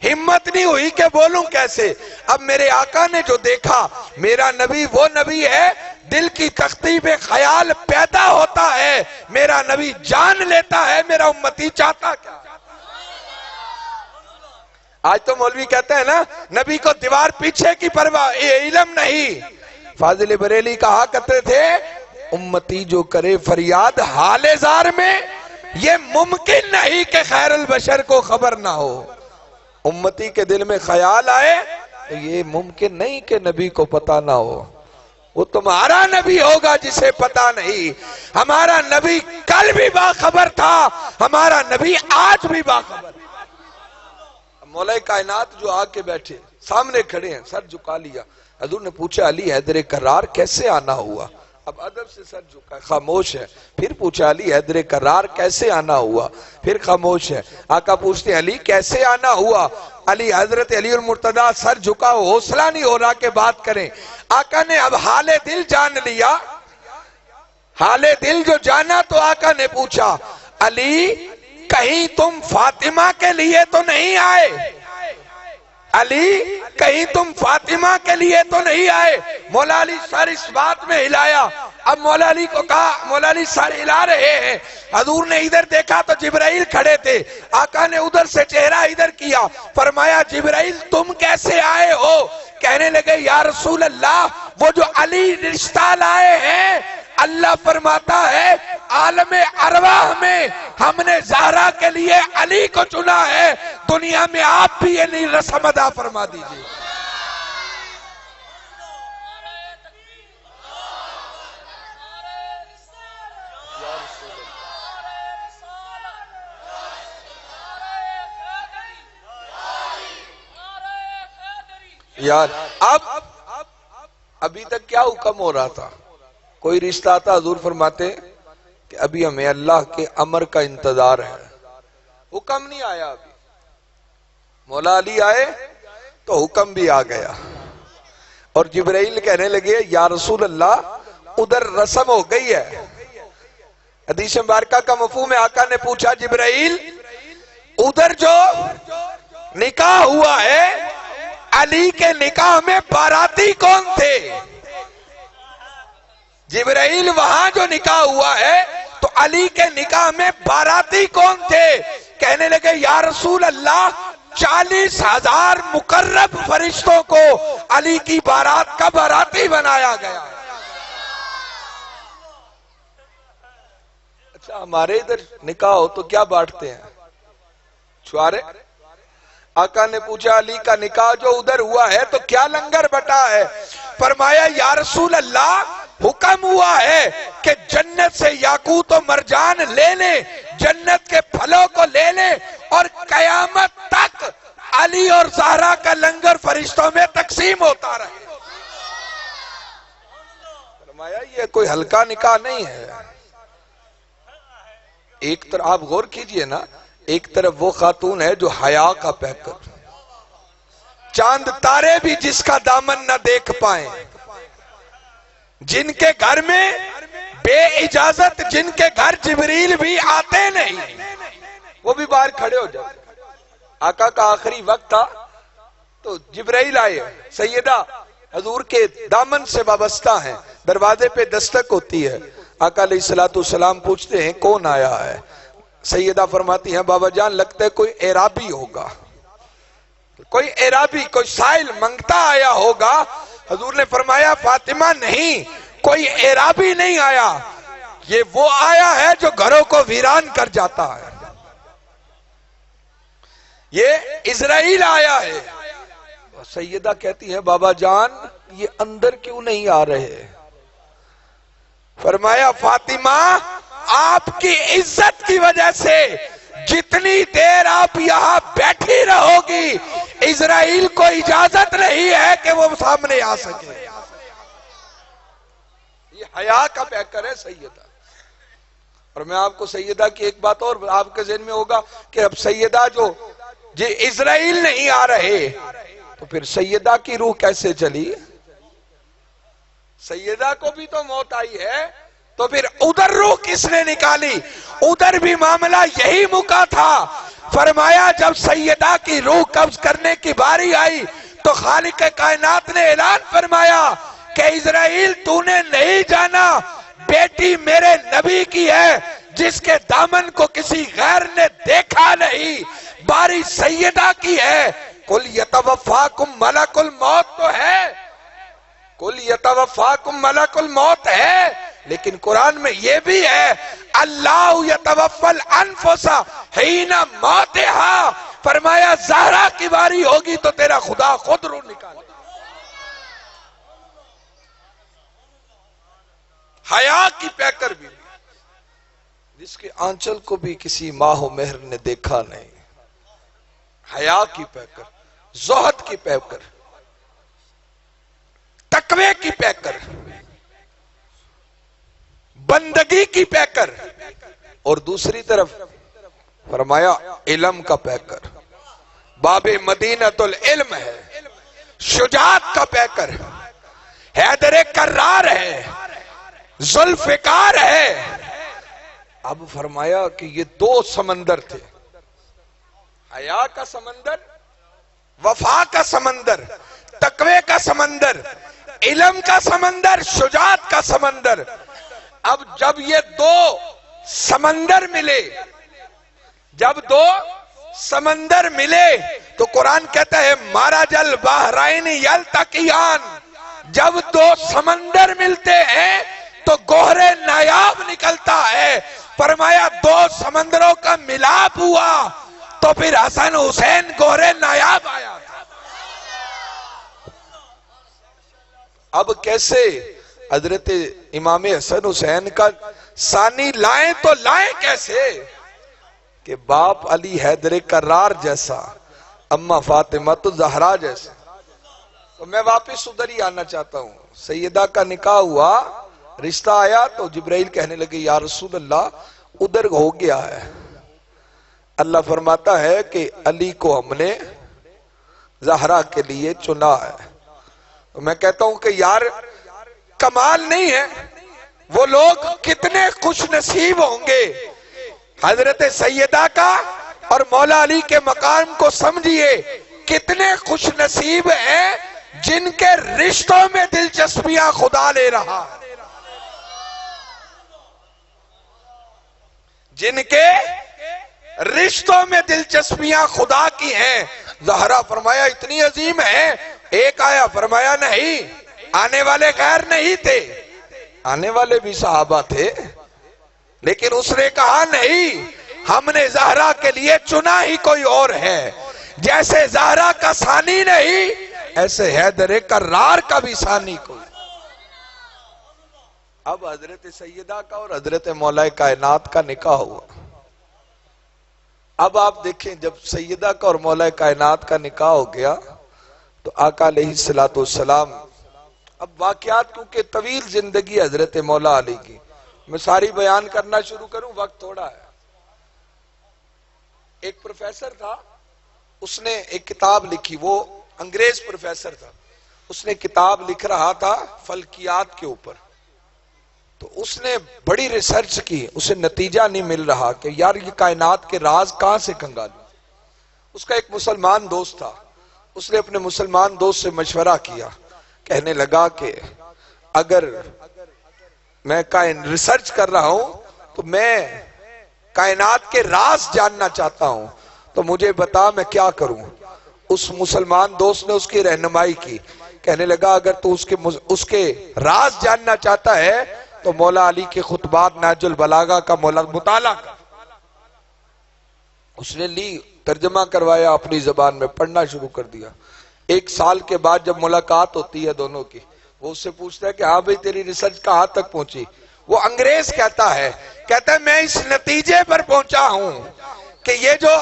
ہمت نہیں ہوئی کہ بولوں کیسے. اب میرے آقا نے جو دیکھا، میرا نبی وہ نبی ہے دل کی تختی پہ خیال پیدا ہوتا ہے، میرا نبی جان لیتا ہے میرا امتی چاہتا کیا. آج تو مولوی کہتے ہیں نا نبی کو دیوار پیچھے کی پرواہ، یہ علم نہیں. فاضل بریلی کہا کرتے تھے امتی جو کرے فریاد حال زار میں، یہ ممکن نہیں کہ خیر البشر کو خبر نہ ہو. امتی کے دل میں خیال آئے تو یہ ممکن نہیں کہ نبی کو پتہ نہ ہو. وہ تمہارا نبی ہوگا جسے پتہ نہیں. ہمارا نبی کل بھی باخبر تھا، ہمارا نبی آج بھی باخبر. مولا کائنات جو آ کے بیٹھے سامنے کھڑے ہیں، سر جھکا لیا. حضور نے پوچھا علی حیدر کرار کیسے آنا ہوا؟ اب ادب سے سر جھکا، خاموش ہے. پھر پوچھا علی حیدر کرار کیسے آنا ہوا؟ پھر خاموش ہے. آقا پوچھتے علی کیسے آنا ہوا؟ علی حضرت علی المرتضیٰ سر جھکا، حوصلہ نہیں ہو رہا کہ بات کریں. آقا نے اب حال دل جان لیا. حال دل جو جانا تو آقا نے پوچھا علی کہیں تم فاطمہ کے لیے تو نہیں آئے؟ علی کہیں تم فاطمہ کے لیے تو نہیں آئے؟ مولا علی سر اس بات میں ہلایا. اب مولا علی کو کہا، مولا علی سر ہلا رہے ہیں. حضور نے ادھر دیکھا تو جبرائیل کھڑے تھے. آقا نے ادھر سے چہرہ ادھر کیا، فرمایا جبرائیل تم کیسے آئے ہو؟ کہنے لگے یا رسول اللہ وہ جو علی رشتہ لائے ہیں، اللہ فرماتا ہے عالم ارواح میں ہم نے زہرا کے لیے علی کو چنا ہے، دنیا میں آپ بھی یہ رسم ادا فرما دیجئے. یار ابھی تک کیا حکم ہو رہا تھا؟ کوئی رشتہ آتا حضور فرماتے کہ ابھی ہمیں اللہ کے امر کا انتظار ہے، حکم نہیں آیا. ابھی مولا علی آئے تو حکم بھی آ گیا. اور جبرائیل کہنے لگے یا رسول اللہ ادھر رسم ہو گئی ہے. حدیث مبارکہ کا مفہوم ہے. آقا نے پوچھا جبرائیل ادھر جو نکاح ہوا ہے علی کے نکاح میں باراتی کون تھے؟ جبرائیل وہاں جو نکاح ہوا ہے تو علی کے نکاح میں باراتی کون تھے؟ کہنے لگے یا رسول اللہ 40,000 مقرب فرشتوں کو علی کی بارات کا باراتی بنایا گیا. اچھا ہمارے ادھر نکاح ہو تو کیا بانٹتے ہیں؟ چھوارے. آقا نے پوچھا علی کا نکاح جو ادھر ہوا ہے تو کیا لنگر بٹا ہے؟ فرمایا یا رسول اللہ حکم ہوا ہے کہ جنت سے یاقوت و مرجان لے لیں، جنت کے پھلوں کو لے لیں، اور قیامت تک علی اور زہرا کا لنگر فرشتوں میں تقسیم ہوتا رہے. فرمایا یہ کوئی ہلکا نکاح نہیں ہے. ایک طرف آپ غور کیجئے نا، ایک طرف وہ خاتون ہے جو حیا کا پیکر، چاند تارے بھی جس کا دامن نہ دیکھ پائیں، جن کے گھر میں بے اجازت، جن کے گھر جبریل بھی آتے نہیں، وہ بھی باہر کھڑے ہو جاتے. آقا کا آخری وقت تھا تو جبرائیل آئے، سیدہ حضور کے دامن سے وابستہ ہیں، دروازے پہ دستک ہوتی ہے. آقا علیہ السلام پوچھتے ہیں کون آیا ہے؟ سیدہ فرماتی ہیں بابا جان لگتا ہے کوئی اعرابی ہوگا، کوئی اعرابی، کوئی سائل منگتا آیا ہوگا. حضور نے فرمایا فاطمہ نہیں، کوئی اعرابی نہیں آیا، یہ وہ آیا ہے جو گھروں کو ویران کر جاتا ہے، یہ اسرائیل آیا ہے. سیدہ کہتی ہے بابا جان یہ اندر کیوں نہیں آ رہے؟ فرمایا فاطمہ آپ کی عزت کی وجہ سے جتنی دیر آپ یہاں بیٹھی رہو گی اسرائیل کو اجازت نہیں ہے کہ وہ سامنے آ سکے. یہ حیا کا پیکر ہے سیدہ. اور میں آپ کو سیدہ کی ایک بات اور آپ کے ذہن میں ہوگا کہ اب سیدہ جو اسرائیل نہیں آ رہے تو پھر سیدہ کی روح کیسے چلی؟ سیدہ کو بھی تو موت آئی ہے، تو پھر ادھر روح کس نے نکالی؟ ادھر بھی معاملہ یہی مکا تھا. فرمایا جب سیدہ کی روح قبض کرنے کی باری آئی تو خالق کائنات نے اعلان فرمایا کہ اسرائیل تو نے نہیں جانا، بیٹی میرے نبی کی ہے جس کے دامن کو کسی غیر نے دیکھا نہیں، باری سیدہ کی ہے. قل یتوفاکم ملک الموت تو ہے، قل یتوفاکم ملک الموت ہے، لیکن قرآن میں یہ بھی ہے اللہ یتوفی الانفس حین موتہا. فرمایا زہرا کی باری ہوگی تو تیرا خدا خود روح نکالے. حیا کی پیکر بھی، جس کے آنچل کو بھی کسی ماہ و مہر نے دیکھا نہیں. حیا کی پیکر، زہد کی پیکر. تقوی کی پیکر، بندگی کی پیکر، اور دوسری طرف فرمایا علم کا پیکر، باب مدینۃ العلم ہے، شجاعت کا پیکر، حیدر کرار ہے، ذوالفقار ہے۔ اب فرمایا کہ یہ دو سمندر تھے، حیا کا سمندر، وفا کا سمندر، تقوی کا سمندر، علم کا سمندر، شجاعت کا سمندر۔ اب جب یہ دو سمندر ملے، جب دو سمندر ملے تو قرآن کہتا ہے مارج البحرین یلتقیان، جب دو سمندر ملتے ہیں تو گوہر نایاب نکلتا ہے۔ فرمایا دو سمندروں کا ملاپ ہوا تو پھر حسن حسین گوہر نایاب آیا۔ اب کیسے حضرت امام حسن حسین کا ثانی لائیں تو لائیں کیسے کہ باپ علی حیدر کرار جیسا، اماں فاطمہ تو زہرا جیسا۔ تو میں واپس ادھر ہی آنا چاہتا ہوں، سیدہ کا نکاح ہوا، رشتہ آیا تو جبرائیل کہنے لگے یا رسول اللہ ادھر ہو گیا ہے۔ اللہ فرماتا ہے کہ علی کو ہم نے زہرا کے لیے چنا ہے۔ تو میں کہتا ہوں کہ یار کمال نہیں ہے، وہ لوگ کتنے خوش نصیب ہوں گے۔ حضرت سیدہ کا اور مولا علی کے مقام کو سمجھیے، کتنے خوش نصیب ہیں جن کے رشتوں میں دلچسپیاں خدا لے رہا، جن کے رشتوں میں دلچسپیاں خدا کی ہیں۔ زہرا فرمایا اتنی عظیم ہے، ایک آیا فرمایا نہیں، آنے والے غیر نہیں تھے، آنے والے بھی صحابہ تھے، لیکن اس نے کہا نہیں، ہم نے زہرا کے لیے چنا ہی کوئی اور ہے۔ جیسے زہرا کا ثانی نہیں، ایسے حیدر کرار کا بھی ثانی کوئی۔ اب حضرت سیدہ کا اور حضرت مولا کائنات کا نکاح ہوا۔ اب آپ دیکھیں جب سیدہ کا اور مولا کائنات کا نکاح ہو گیا تو آقا علیہ السلام، اب واقعات کیونکہ طویل زندگی حضرت مولا علی کی، میں ساری بیان کرنا شروع کروں، وقت تھوڑا ہے۔ ایک پروفیسر تھا، اس نے ایک کتاب لکھی، وہ انگریز پروفیسر تھا، اس نے کتاب لکھ رہا تھا فلکیات کے اوپر۔ تو اس نے بڑی ریسرچ کی، اسے نتیجہ نہیں مل رہا کہ یار یہ کائنات کے راز کہاں سے کنگالوں۔ اس کا ایک مسلمان دوست تھا، اس نے اپنے مسلمان دوست سے مشورہ کیا، کہنے لگا کہ اگر میں ریسرچ کر رہا ہوں تو میں کائنات کے راز جاننا چاہتا ہوں، تو مجھے بتا میں کیا کروں۔ اس مسلمان دوست نے اس کی رہنمائی کی، کہنے لگا اگر تو اس کے راز جاننا چاہتا ہے تو مولا علی کے خطبات نہج البلاغہ کا مطالعہ کر۔ اس نے لی، ترجمہ کروایا، اپنی زبان میں پڑھنا شروع کر دیا۔ ایک سال کے بعد جب ملاقات ہوتی ہے دونوں کی، وہ اس سے پوچھتا ہے کہ ہاں بھئی تیری ریسرچ کہاں تک پہنچی؟ وہ انگریز کہتا ہے میں اس نتیجے پر پہنچا ہوں کہ یہ جو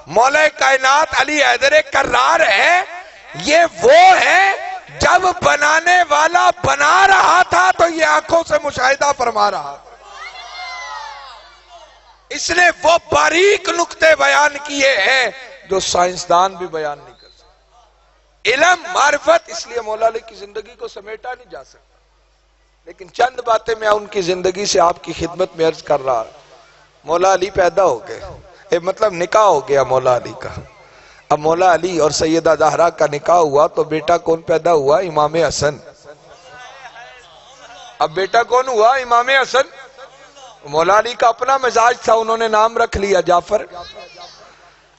مولا کائنات علی حیدر کرار ہے، یہ وہ ہے جب بنانے والا بنا رہا تھا تو یہ آنکھوں سے مشاہدہ فرما رہا تھا۔ اس نے وہ باریک نکتے بیان کیے ہیں جو سائنسدان بھی بیان نہیں کر سکتے۔ علم، معرفت، اس لیے مولا علی کی زندگی کو سمیٹا نہیں جا سکتا، لیکن چند باتیں میں ان کی زندگی سے آپ کی خدمت میں عرض کر رہا۔ مولا علی پیدا ہو گئے، مطلب نکاح ہو گیا مولا علی کا۔ اب مولا علی اور سیدہ زہرا کا نکاح ہوا تو بیٹا کون پیدا ہوا؟ امام حسن۔ اب بیٹا کون ہوا؟ امام حسن۔ مولا علی کا اپنا مزاج تھا، انہوں نے نام رکھ لیا جعفر۔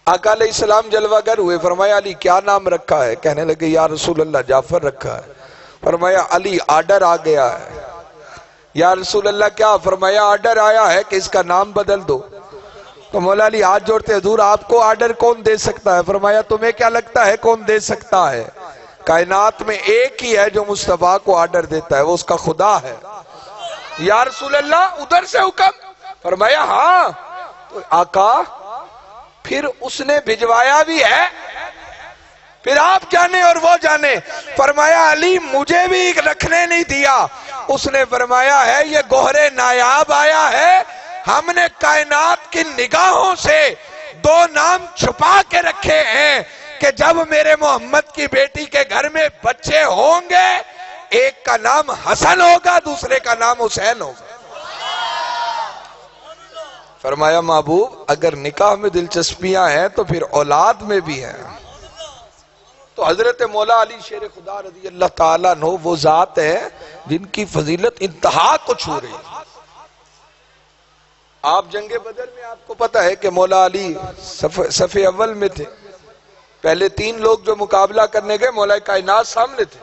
آقا علیہ السلام جلوہ گر ہوئے، فرمایا علی کیا نام رکھا ہے؟ کہنے لگے یا رسول اللہ جعفر رکھا ہے۔ فرمایا علی آرڈر آ گیا ہے۔ یا رسول اللہ کیا؟ فرمایا آرڈر آیا ہے کہ اس کا نام بدل دو۔ تو مولا علی ہاتھ جوڑتے، حضور آپ کو آرڈر کون دے سکتا ہے؟ فرمایا تمہیں کیا لگتا ہے کون دے سکتا ہے؟ کائنات میں ایک ہی ہے جو مصطفیٰ کو آرڈر دیتا ہے، وہ اس کا خدا ہے۔ یا رسول اللہ ادھر سے حکم؟ فرمایا ہاں۔ تو آقا پھر اس نے بھجوایا بھی ہے، پھر آپ جانے اور وہ جانے۔ فرمایا علی مجھے بھی رکھنے نہیں دیا۔ اس نے فرمایا ہے یہ گوہر نایاب آیا ہے، ہم نے کائنات کی نگاہوں سے دو نام چھپا کے رکھے ہیں کہ جب میرے محمد کی بیٹی کے گھر میں بچے ہوں گے، ایک کا نام حسن ہوگا، دوسرے کا نام حسین ہوگا۔ فرمایا محبوب اگر نکاح میں دلچسپیاں ہیں تو پھر اولاد میں بھی ہیں۔ تو حضرت مولا علی شیر خدا رضی اللہ تعالیٰ عنہ وہ ذات ہے جن کی فضیلت انتہا کو چھو رہی ہے۔ آپ جنگ بدر میں آپ کو پتا ہے کہ مولا علی صف اول میں تھے، پہلے 3 لوگ جو مقابلہ کرنے گئے مولا کائنات سامنے تھے،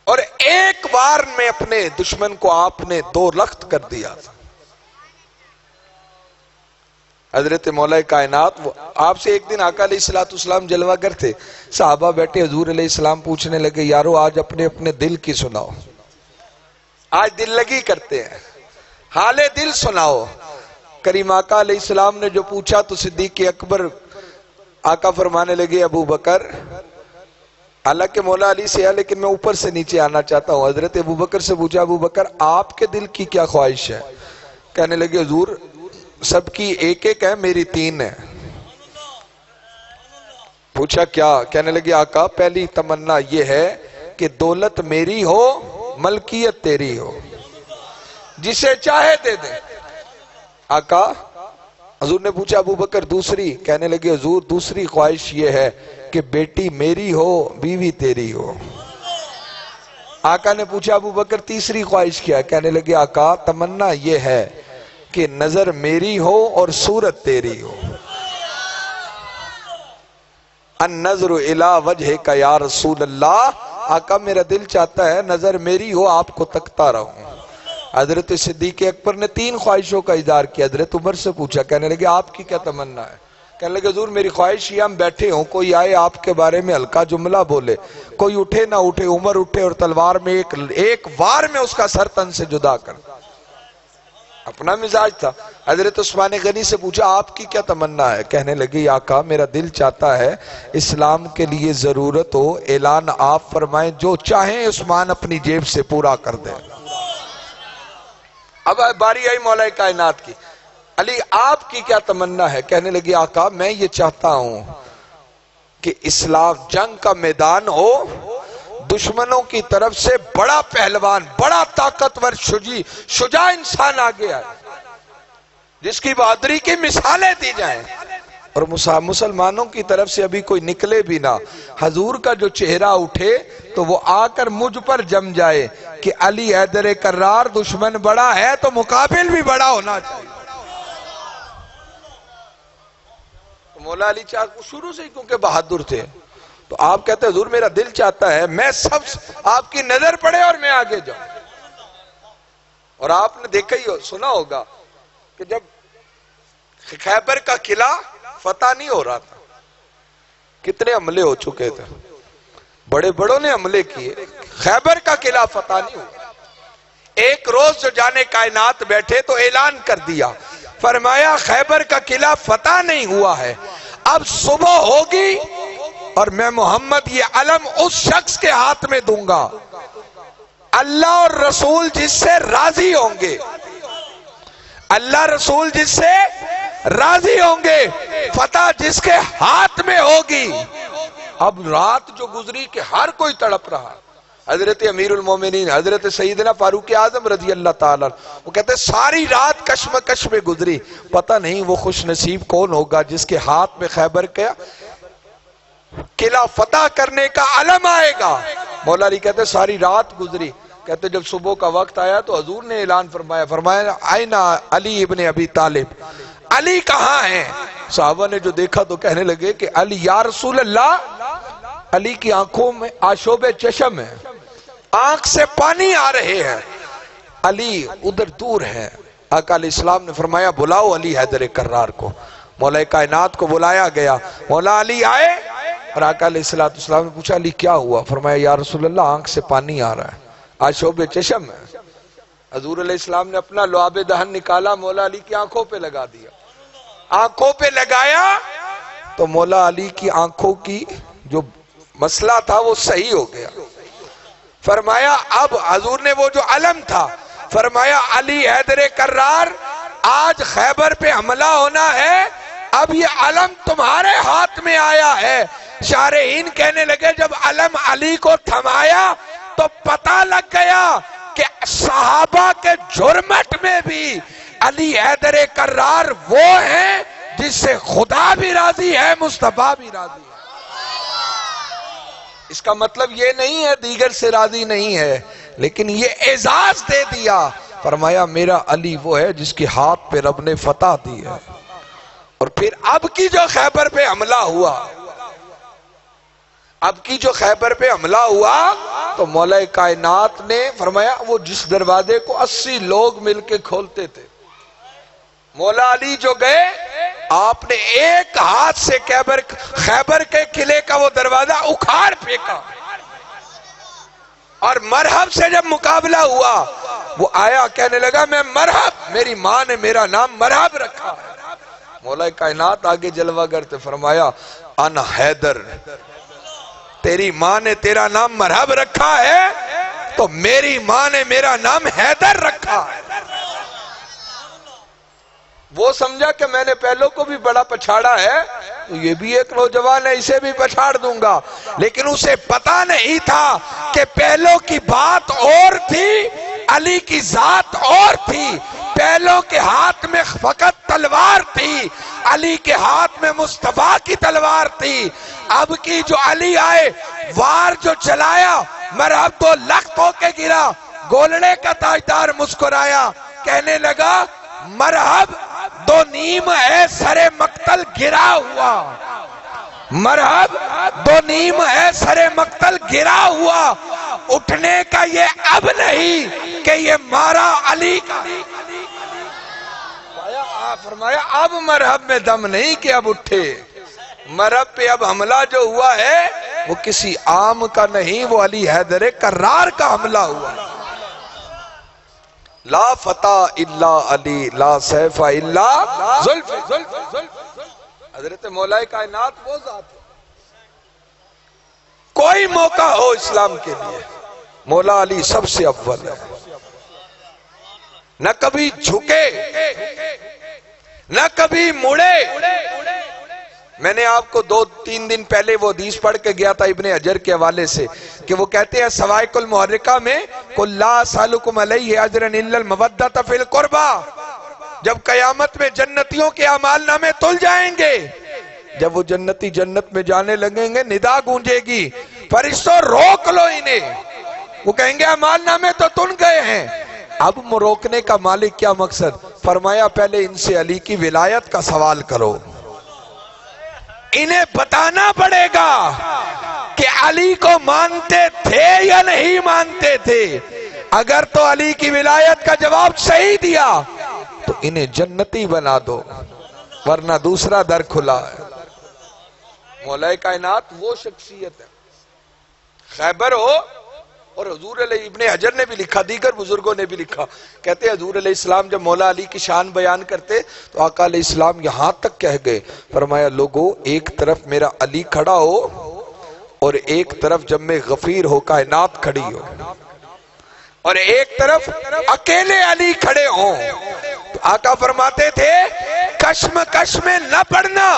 اور ایک بار میں اپنے دشمن کو آپ نے 2 لخت کر دیا تھا۔ حضرت مولا کائنات آپ سے ایک دن آقا علیہ السلام جلوہ گر تھے، صحابہ بیٹھے، حضور علیہ السلام پوچھنے لگے یارو آج اپنے اپنے دل کی سناؤ، آج دل لگی کرتے ہیں، حال دل سناؤ۔ کریم آقا علیہ السلام نے جو پوچھا تو صدیق اکبر آقا فرمانے لگے ابو بکر، حالانکہ مولا علی سے ہے لیکن میں اوپر سے نیچے آنا چاہتا ہوں۔ حضرت ابو بکر سے پوچھا ابو بکر آپ کے دل کی کیا خواہش ہے؟ کہنے لگے حضور سب کی ایک ایک ہے، میری 3 ہے۔ پوچھا کیا؟ کہنے لگے آقا پہلی تمنا یہ ہے کہ دولت میری ہو، ملکیت تیری ہو، جسے چاہے دے دے۔ آقا حضور نے پوچھا ابو بکر دوسری؟ کہنے لگے حضور دوسری خواہش یہ ہے کہ بیٹی میری ہو، بیوی تیری ہو۔ آقا نے پوچھا ابو بکر تیسری خواہش کیا ہے؟ کہنے لگے آقا تمنا یہ ہے کہ نظر میری ہو اور صورت تیری ہو۔ النظر الی وجہک یا رسول اللہ، آقا میرا دل چاہتا ہے نظر میری ہو، آپ کو تکتا رہوں۔ حضرت صدیق اکبر نے 3 خواہشوں کا اظہار کیا۔ حضرت عمر سے پوچھا، کہنے لگے آپ کی کیا تمنا ہے؟ کہنے لگے حضور میری خواہش یہ ہم بیٹھے ہوں، کوئی آئے آپ کے بارے میں ہلکا جملہ بولے، کوئی اٹھے نہ اٹھے، عمر اٹھے اور تلوار میں ایک وار میں اس کا سر تن سے جدا کر۔ اپنا مزاج تھا۔ حضرت عثمان غنی سے پوچھا آپ کی کیا تمنا ہے؟ کہنے لگے آقا میرا دل چاہتا ہے اسلام کے لیے ضرورت ہو، اعلان آپ فرمائیں جو چاہیں عثمان اپنی جیب سے پورا کر دیں۔ اب باری آئی مولا کائنات کی، علی آپ کی کیا تمنا ہے؟ کہنے لگے آقا میں یہ چاہتا ہوں کہ اسلام جنگ کا میدان ہو، دشمنوں کی طرف سے بڑا پہلوان، بڑا طاقتور شجاع انسان آگے آئے، جس کی بہادری کی مثالیں دی جائیں، اور مسلمانوں کی طرف سے ابھی کوئی نکلے بھی نہ، حضور کا جو چہرہ اٹھے تو وہ آ کر مجھ پر جم جائے کہ علی حیدر کرار دشمن بڑا ہے تو مقابل بھی بڑا ہونا چاہیے۔ تو مولا علی شروع سے ہی کیونکہ بہادر تھے، تو آپ کہتے ہیں حضور میرا دل چاہتا ہے میں سب آپ کی نظر پڑے اور میں آگے جاؤں۔ اور آپ نے دیکھا ہی سنا ہوگا کہ جب خیبر کا قلعہ فتح نہیں ہو رہا تھا، کتنے حملے ہو چکے تھے، بڑے بڑوں نے حملے کیے، خیبر کا قلعہ فتح نہیں ہوا۔ ایک روز جو جانے کائنات بیٹھے تو اعلان کر دیا، فرمایا خیبر کا قلعہ فتح نہیں ہوا ہے، اب صبح ہوگی اور میں محمد یہ علم اس شخص کے ہاتھ میں دوں گا اللہ اور رسول جس سے راضی ہوں گے، اللہ رسول جس سے راضی ہوں گے، فتح جس کے ہاتھ میں ہوگی۔ اب رات جو گزری کہ ہر کوئی تڑپ رہا، حضرت امیر المومنین حضرت سیدنا فاروق اعظم رضی اللہ تعالیٰ وہ کہتے ساری رات کشمکش میں گزری، پتہ نہیں وہ خوش نصیب کون ہوگا جس کے ہاتھ میں خیبر کا قلعہ فتح کرنے کا علم آئے گا۔ مولا علی کہتے ساری رات گزری، کہتے جب صبح کا وقت آیا تو حضور نے اعلان فرمایا آئینہ علی ابن ابی طالب، علی کہاں ہیں؟ صحابہ نے جو دیکھا تو کہنے لگے کہ علی یا رسول اللہ، علی کی آنکھوں میں آشوب چشم ہے، آنکھ سے پانی آ رہے ہیں، علی ادھر دور ہے۔ آقا علیہ السلام نے فرمایا بلاؤ علی حیدر کرار کو۔ مولا کائنات کو بلایا گیا، مولا علی آئے اور آقا علیہ السلام نے پوچھا علی کیا ہوا؟ فرمایا یا رسول اللہ آنکھ سے پانی آ رہا ہے، آشوب چشم ہے۔ حضور علیہ السلام نے اپنا لعاب دہن نکالا، مولا علی کی آنکھوں پہ لگا دیا، آنکھوں پہ لگایا تو مولا علی کی آنکھوں کی جو مسئلہ تھا وہ صحیح ہو گیا. فرمایا اب حضور نے وہ جو علم تھا فرمایا علی حیدر کرار آج خیبر پہ حملہ ہونا ہے، اب یہ علم تمہارے ہاتھ میں آیا ہے. شارحین کہنے لگے جب علم علی کو تھمایا تو پتہ لگ گیا کہ صحابہ کے جرمٹ میں بھی علی حیدر کرار وہ ہیں جس سے خدا بھی راضی ہے، مصطفیٰ بھی راضی ہے. اس کا مطلب یہ نہیں ہے دیگر سے راضی نہیں ہے، لیکن یہ اعزاز دے دیا. فرمایا میرا علی وہ ہے جس کے ہاتھ پہ رب نے فتح دی ہے. اور پھر اب کی جو خیبر پہ حملہ ہوا، اب کی جو خیبر پہ حملہ ہوا تو مولا کائنات نے فرمایا وہ جس دروازے کو 80 لوگ مل کے کھولتے تھے، مولا علی جو گئے آپ نے ایک ہاتھ سے خیبر کے قلعے کا وہ دروازہ اکھاڑ پھینکا. اور مرحب سے جب مقابلہ ہوا وہ آیا کہنے لگا میں مرحب، میری ماں نے میرا نام مرحب رکھا. مولا کائنات آگے جلوہ کرتے فرمایا انا حیدر، تیری ماں نے تیرا نام مرحب رکھا ہے تو میری ماں نے میرا نام حیدر رکھا ہے. وہ سمجھا کہ میں نے پہلوں کو بھی بڑا پچھاڑا ہے تو یہ بھی ایک نوجوان ہے، اسے بھی پچھاڑ دوں گا. لیکن اسے پتا نہیں تھا کہ پہلوں کی بات اور تھی، علی کی ذات اور تھی. پہلوں کے ہاتھ میں فقط تلوار تھی، علی کے ہاتھ میں مصطفیٰ کی تلوار تھی. اب کی جو علی آئے وار جو چلایا مرحب تو لخت ہو کے گرا. گولڑے کا تاجدار مسکرایا کہنے لگا مرحب دو نیم ہے سر مقتل گرا ہوا، مرحب دو نیم ہے سر مقتل گرا ہوا. اٹھنے کا یہ اب نہیں کہ یہ مارا علی کا. فرمایا اب مرحب میں دم نہیں کہ اب اٹھے. مرحب پہ اب حملہ جو ہوا ہے وہ کسی عام کا نہیں، وہ علی حیدر کرار کا حملہ ہوا. لا فتح الا علی لا سیف الا زلف. حضرت مولا کائنات وہ ذات ہے، کوئی موقع ہو اسلام کے لیے مولا علی سب سے اول ہے. نہ کبھی جھکے نہ کبھی مڑے. میں نے آپ کو 2-3 دن پہلے وہ حدیث پڑھ کے گیا تھا ابن حجر کے حوالے سے کہ وہ کہتے ہیں سوائق المحرکہ میں قُلْ لَا سَأَلُكُمْ عَلَيْهِ أَجْرًا إِلَّا الْمَوَدَّةَ فِي الْقُرْبَى. جب قیامت میں جنتیوں کے اعمال نامے تل جائیں گے، جب وہ جنتی جنت میں جانے لگیں گے ندا گونجے گی فرشتوں روک لو انہیں. وہ کہیں گے اعمال نامے تو تن گئے ہیں. اب روکنے کا مالک کیا مقصد؟ فرمایا پہلے ان سے علی کی ولایت کا سوال کرو. انہیں بتانا پڑے گا کہ علی کو مانتے تھے یا نہیں مانتے تھے. اگر تو علی کی ولایت کا جواب صحیح دیا تو انہیں جنتی بنا دو، ورنہ دوسرا در کھلا ہے. مولا کائنات وہ شخصیت ہے. خیبر ہو، اور حضور علیہ ابن حجر نے بھی لکھا، دیگر بزرگوں نے بھی لکھا، کہتے ہیں حضور علیہ السلام جب مولا علی کی شان بیان کرتے تو آقا علیہ السلام یہاں تک کہہ گئے فرمایا لوگو ایک طرف میرا علی کھڑا ہو اور ایک طرف جم غفیر ہو کائنات کھڑی ہو اور ایک طرف اکیلے علی کھڑے ہوں. تو آقا فرماتے تھے کشمکش میں نہ پڑنا،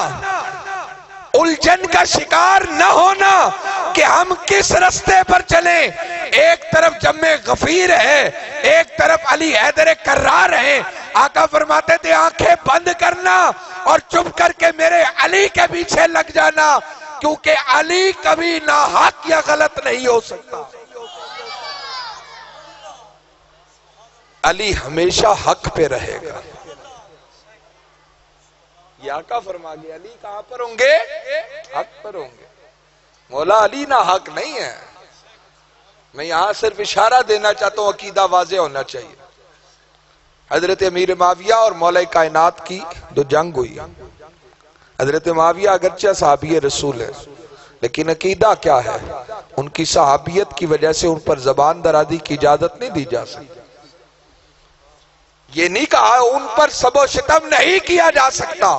الجھن کا شکار نہ ہونا کہ ہم کس رستے پر چلیں. ایک طرف جم غفیر ہے، ایک طرف علی حیدر کرار ہے. آقا فرماتے تھے آنکھیں بند کرنا اور چپ کر کے میرے علی کے پیچھے لگ جانا، کیونکہ علی کبھی ناحق یا غلط نہیں ہو سکتا. علی ہمیشہ حق پہ رہے گا. یہ آقا فرما گیا علی کہاں پر ہوں گے؟ حق پر ہوں گے. مولا علی نہ حق نہیں ہے. میں یہاں صرف اشارہ دینا چاہتا ہوں، عقیدہ واضح ہونا چاہیے. حضرت امیر معاویہ اور مولا کائنات کی جو جنگ ہوئی، حضرت معاویہ اگرچہ صحابی رسول ہے لیکن عقیدہ کیا ہے؟ ان کی صحابیت کی وجہ سے ان پر زبان درازی کی اجازت نہیں دی جا سکتی. یہ نہیں کہا ان پر سب و شتم نہیں کیا جا سکتا،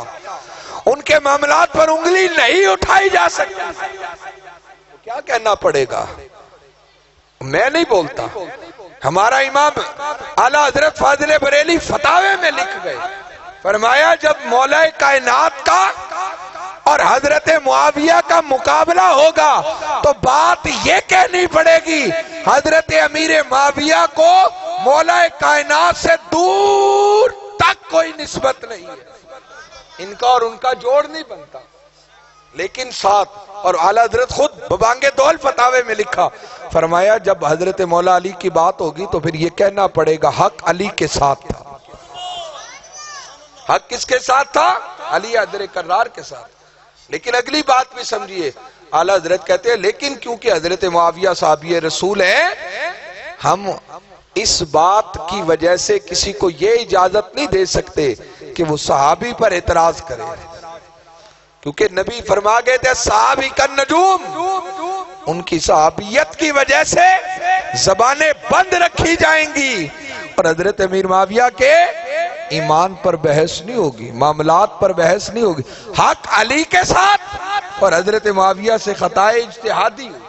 ان کے معاملات پر انگلی نہیں اٹھائی جا سکتی. کیا کہنا پڑے گا؟ میں نہیں بولتا، ہمارا امام اعلیٰ حضرت فاضل بریلی فتاوے میں لکھ گئے، فرمایا جب مولا کائنات کا اور حضرت معاویہ کا مقابلہ ہوگا تو بات یہ کہنی پڑے گی حضرت امیر معاویہ کو مولا کائنات سے دور تک کوئی نسبت نہیں ہے، ان کا اور ان کا جوڑ نہیں بنتا۔ لیکن ساتھ اور اعلیٰ حضرت خود ببانگ دول فتاوے میں لکھا، فرمایا جب حضرت مولا علی کی بات ہوگی تو پھر یہ کہنا پڑے گا حق علی کے ساتھ تھا۔ حق کس کے ساتھ تھا؟ علی حیدر کرار کے ساتھ۔ لیکن اگلی بات بھی سمجھیے، اعلیٰ حضرت کہتے ہیں لیکن کیونکہ حضرت معاویہ صحابی رسول ہیں، ہم اس بات کی وجہ سے کسی کو یہ اجازت نہیں دے سکتے کہ وہ صحابی پر اعتراض کرے، کیونکہ نبی فرما گئے تھے صحابی کا نجوم، ان کی صحابیت کی وجہ سے زبانیں بند رکھی جائیں گی، اور حضرت امیر معاویہ کے ایمان پر بحث نہیں ہوگی، معاملات پر بحث نہیں ہوگی، حق علی کے ساتھ اور حضرت معاویہ سے خطا اجتہادی ہوئی۔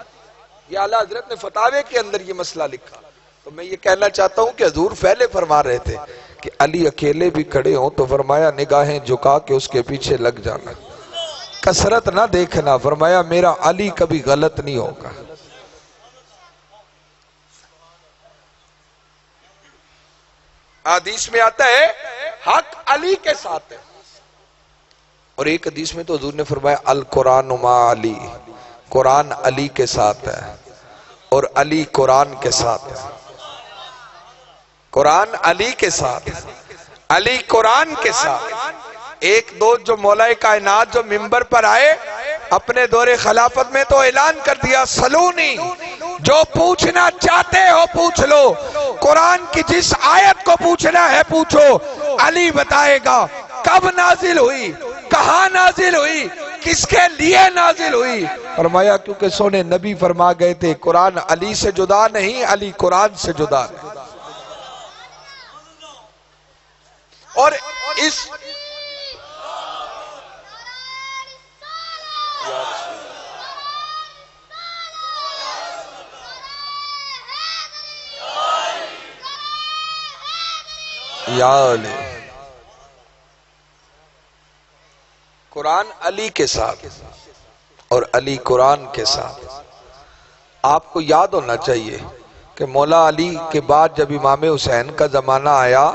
یہ اعلیٰ حضرت نے فتاوے کے اندر یہ مسئلہ لکھا۔ تو میں یہ کہنا چاہتا ہوں کہ حضور پہلے فرما رہے تھے کہ علی اکیلے بھی کھڑے ہوں تو فرمایا نگاہیں جھکا کے اس کے پیچھے لگ جانا، کثرت نہ دیکھنا، فرمایا میرا علی کبھی غلط نہیں ہوگا۔ حدیث میں آتا ہے حق علی کے ساتھ ہے، اور ایک حدیث میں تو حضور نے فرمایا القرآن مع علی، قرآن علی کے ساتھ ہے اور علی قرآن کے ساتھ ہے، قرآن علی کے ساتھ، علی قرآن کے ساتھ۔ ایک دو جو مولا کائنات جو منبر پر آئے اپنے دور خلافت میں تو اعلان کر دیا سلونی، جو پوچھنا چاہتے ہو پوچھ لو، قرآن کی جس آیت کو پوچھنا ہے پوچھو، علی بتائے گا کب نازل ہوئی، کہاں نازل ہوئی، کس کے لیے نازل ہوئی۔ فرمایا کیونکہ سونے نبی فرما گئے تھے قرآن علی سے جدا نہیں، علی قرآن سے جدا نہیں۔ اور اس یا علی قرآن علی کے ساتھ اور علی قرآن کے ساتھ۔ آپ کو یاد ہونا چاہیے کہ مولا علی کے بعد جب امام حسین کا زمانہ آیا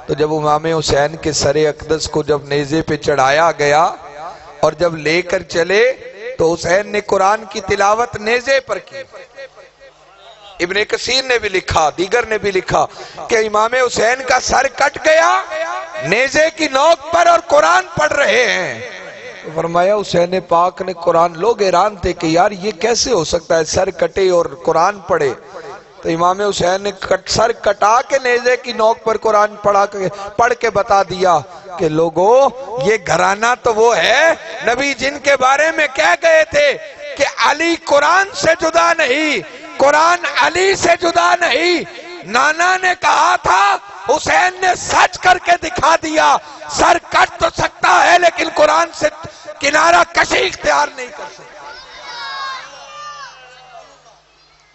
تو جب امام حسین کے سر اقدس کو جب نیزے پہ چڑھایا گیا اور جب لے کر چلے تو حسین نے قرآن کی تلاوت نیزے پر کی۔ ابن کثیر نے بھی لکھا، دیگر نے بھی لکھا کہ امام حسین کا سر کٹ گیا نیزے کی نوک پر اور قرآن پڑھ رہے ہیں۔ فرمایا حسین پاک نے قرآن، لوگ حیران تھے کہ یار یہ کیسے ہو سکتا ہے سر کٹے اور قرآن پڑھے، تو امام حسین نے سر کٹا کے نیزے کی نوک پر قرآن پڑھ کے بتا دیا کہ لوگوں یہ گھرانہ تو وہ ہے نبی جن کے بارے میں کہہ گئے تھے کہ علی قرآن سے جدا نہیں، قرآن علی سے جدا نہیں۔ نانا نے کہا تھا، حسین نے سچ کر کے دکھا دیا، سر کٹ تو سکتا ہے لیکن قرآن سے کنارہ کشی اختیار نہیں کر سکتا۔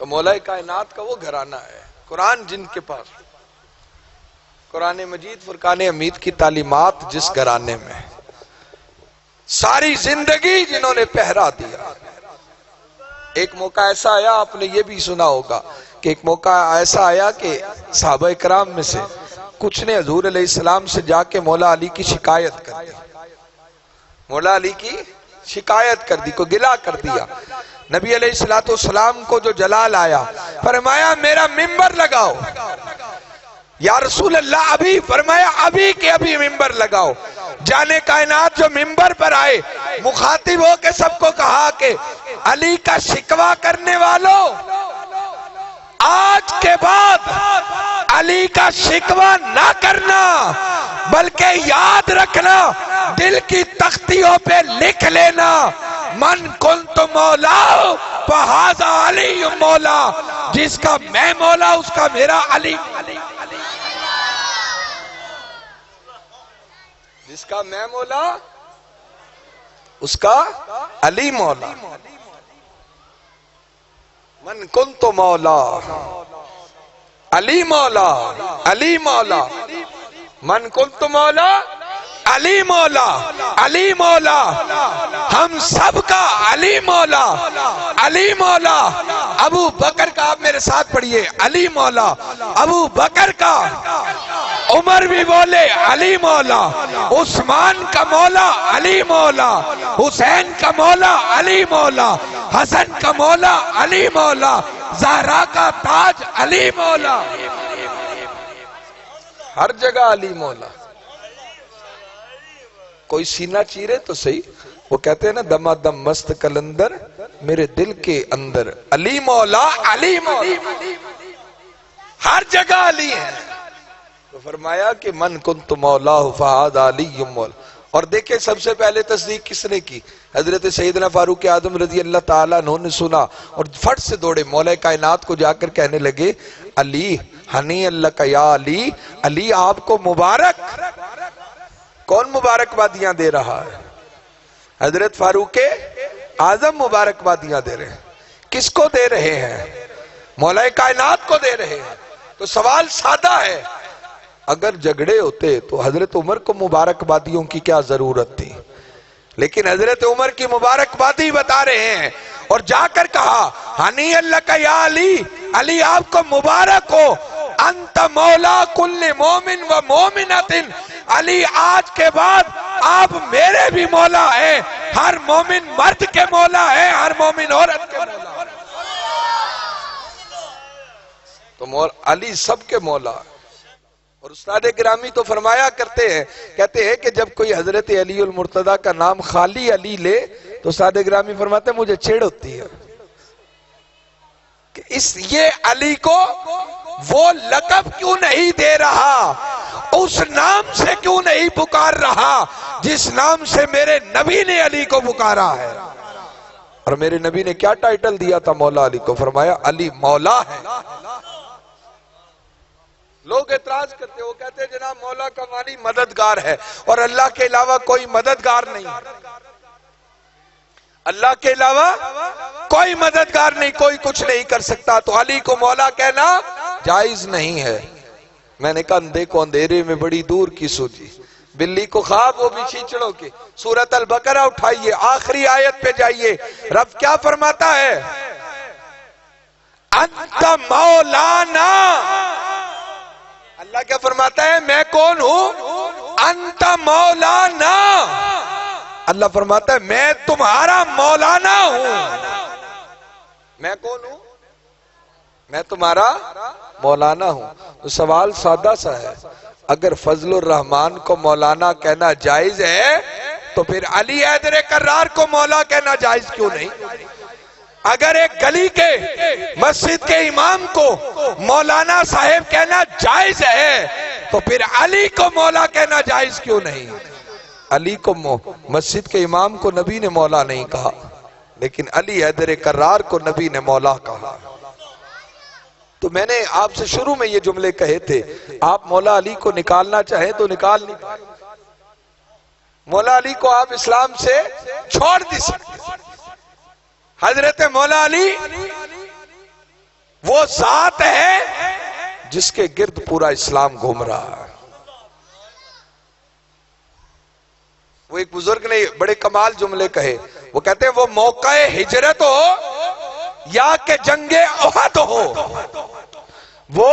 تو مولا کائنات کا وہ گھرانہ ہے، قرآن جن کے پاس، قرآن مجید فرقان حمید کی تعلیمات جس گھرانے میں، ساری زندگی جنہوں نے پہرا دیا۔ ایک موقع ایسا آیا، آپ نے یہ بھی سنا ہوگا کہ ایک موقع ایسا آیا کہ صحابہ اکرام میں سے کچھ نے حضور علیہ السلام سے جا کے مولا علی کی شکایت کر دی، مولا علی کی شکایت کر دی، کو گلہ کر دیا۔ نبی علیہ السلام کو جو جلال آیا، فرمایا میرا ممبر لگاؤ یا رسول اللہ، ابھی، فرمایا ابھی کے ابھی ممبر لگاؤ۔ جانے کائنات جو ممبر پر آئے مخاطب ہو کے سب کو کہا کہ علی کا شکوہ کرنے والوں، آج کے بعد علی کا شکوہ نہ کرنا، بلکہ یاد رکھنا، دل کی تختیوں پہ لکھ لینا، من کنت مولا فہذا علی مولا، جس کا میں مولا اس کا میرا علی، جس کا میں مولا اس کا علی مولا۔ من کنت مولا علی مولا، علی مولا، من کنت مولا علی مولا، علی مولا، ہم سب کا علی مولا، علی مولا۔ ابو بکر کا آپ میرے ساتھ پڑھئے، علی مولا، ابو بکر کا، عمر بھی بولے علی مولا، عثمان کا مولا علی مولا، حسین کا مولا علی مولا، حسن کا مولا علی مولا، زہرا کا تاج علی مولا، ہر جگہ علی مولا۔ کوئی سینہ چیرے تو صحیح، وہ کہتے ہیں نا دما دم مست کلندر میرے دل کے اندر، علی مولا، علی مولا، ہر جگہ علی ہے۔ تو فرمایا کہ من کنت مولا فہذا علی مولا۔ اور دیکھیں سب سے پہلے تصدیق کس نے کی؟ حضرت سیدنا فاروق اعظم رضی اللہ تعالیٰ عنہ نے سنا اور فٹ سے دوڑے مولا کائنات کو جا کر کہنے لگے علی ہنی اللہ کا یا علی، علی آپ کو مبارک۔ کون مبارکبادیاں دے رہا ہے؟ حضرت فاروق اعظم مبارکبادیاں دے رہے ہیں۔ کس کو دے رہے ہیں؟ مولا کائنات کو دے رہے ہیں۔ تو سوال سادہ ہے، اگر جھگڑے ہوتے تو حضرت عمر کو مبارکبادیوں کی کیا ضرورت تھی؟ لیکن حضرت عمر کی مبارکبادی بتا رہے ہیں اور جا کر کہا ہنی اللہ کا یا علی، علی آپ کو مبارک ہو، انت مولا کل مومن و مومنت، علی آج کے بعد آپ میرے بھی مولا ہیں، ہر مومن مرد کے مولا ہیں، ہر مومن عورت کے مولا۔ تو علی سب کے مولا۔ اور استاد گرامی تو فرمایا کرتے ہیں، کہتے ہیں کہ جب کوئی حضرت علی المرتضیٰ کا نام خالی علی لے تو استاد گرامی فرماتے ہیں مجھے چھیڑ ہوتی ہے کہ یہ علی کو وہ لقب کیوں نہیں دے رہا، اس نام سے کیوں نہیں پکار رہا جس نام سے میرے نبی نے علی کو پکارا ہے۔ اور میرے نبی نے کیا ٹائٹل دیا تھا مولا علی کو؟ فرمایا علی مولا ہے۔ لوگ اعتراض کرتے وہ کہتے ہیں جناب مولا کا معنی مددگار ہے اور اللہ کے علاوہ کوئی مددگار نہیں، اللہ کے علاوہ کوئی مددگار نہیں، کوئی کچھ نہیں کر سکتا، تو علی کو مولا کہنا جائز نہیں ہے۔ میں نے کہا اندھے کو اندھیرے میں بڑی دور کی سوجی، بلی کو خواب وہ بھی چیچڑوں کے۔ سورۃ البقرہ اٹھائیے، آخری آیت پہ جائیے، رب کیا فرماتا ہے؟ انت مولانا، اللہ کیا فرماتا ہے؟ میں کون ہوں؟ انت مولانا، اللہ فرماتا ہے میں تمہارا مولانا ہوں۔ میں کون ہوں؟ میں تمہارا مولانا ہوں۔ تو سوال سادہ سا ہے، اگر فضل الرحمن کو مولانا کہنا جائز ہے تو پھر علی حیدر کرار کو مولا کہنا جائز کیوں نہیں؟ اگر ایک گلی کے مسجد کے امام کو مولانا صاحب کہنا جائز ہے تو پھر علی کو مولا کہنا جائز کیوں نہیں؟ علی کو مسجد کے امام کو نبی نے مولا نہیں کہا، لیکن علی حیدر کرار کو نبی نے مولا کہا۔ تو میں نے آپ سے شروع میں یہ جملے کہے تھے، آپ مولا علی کو نکالنا چاہیں تو نکال نہیں پائے، مولا علی کو آپ اسلام سے چھوڑ دی سکتے۔ حضرت مولا علی وہ ذات ہے جس کے گرد پورا اسلام گھوم رہا ہے۔ وہ ایک بزرگ نے بڑے کمال جملے کہے، وہ کہتے ہیں وہ موقع ہجرت ہو یا کہ جنگ احد ہو، وہ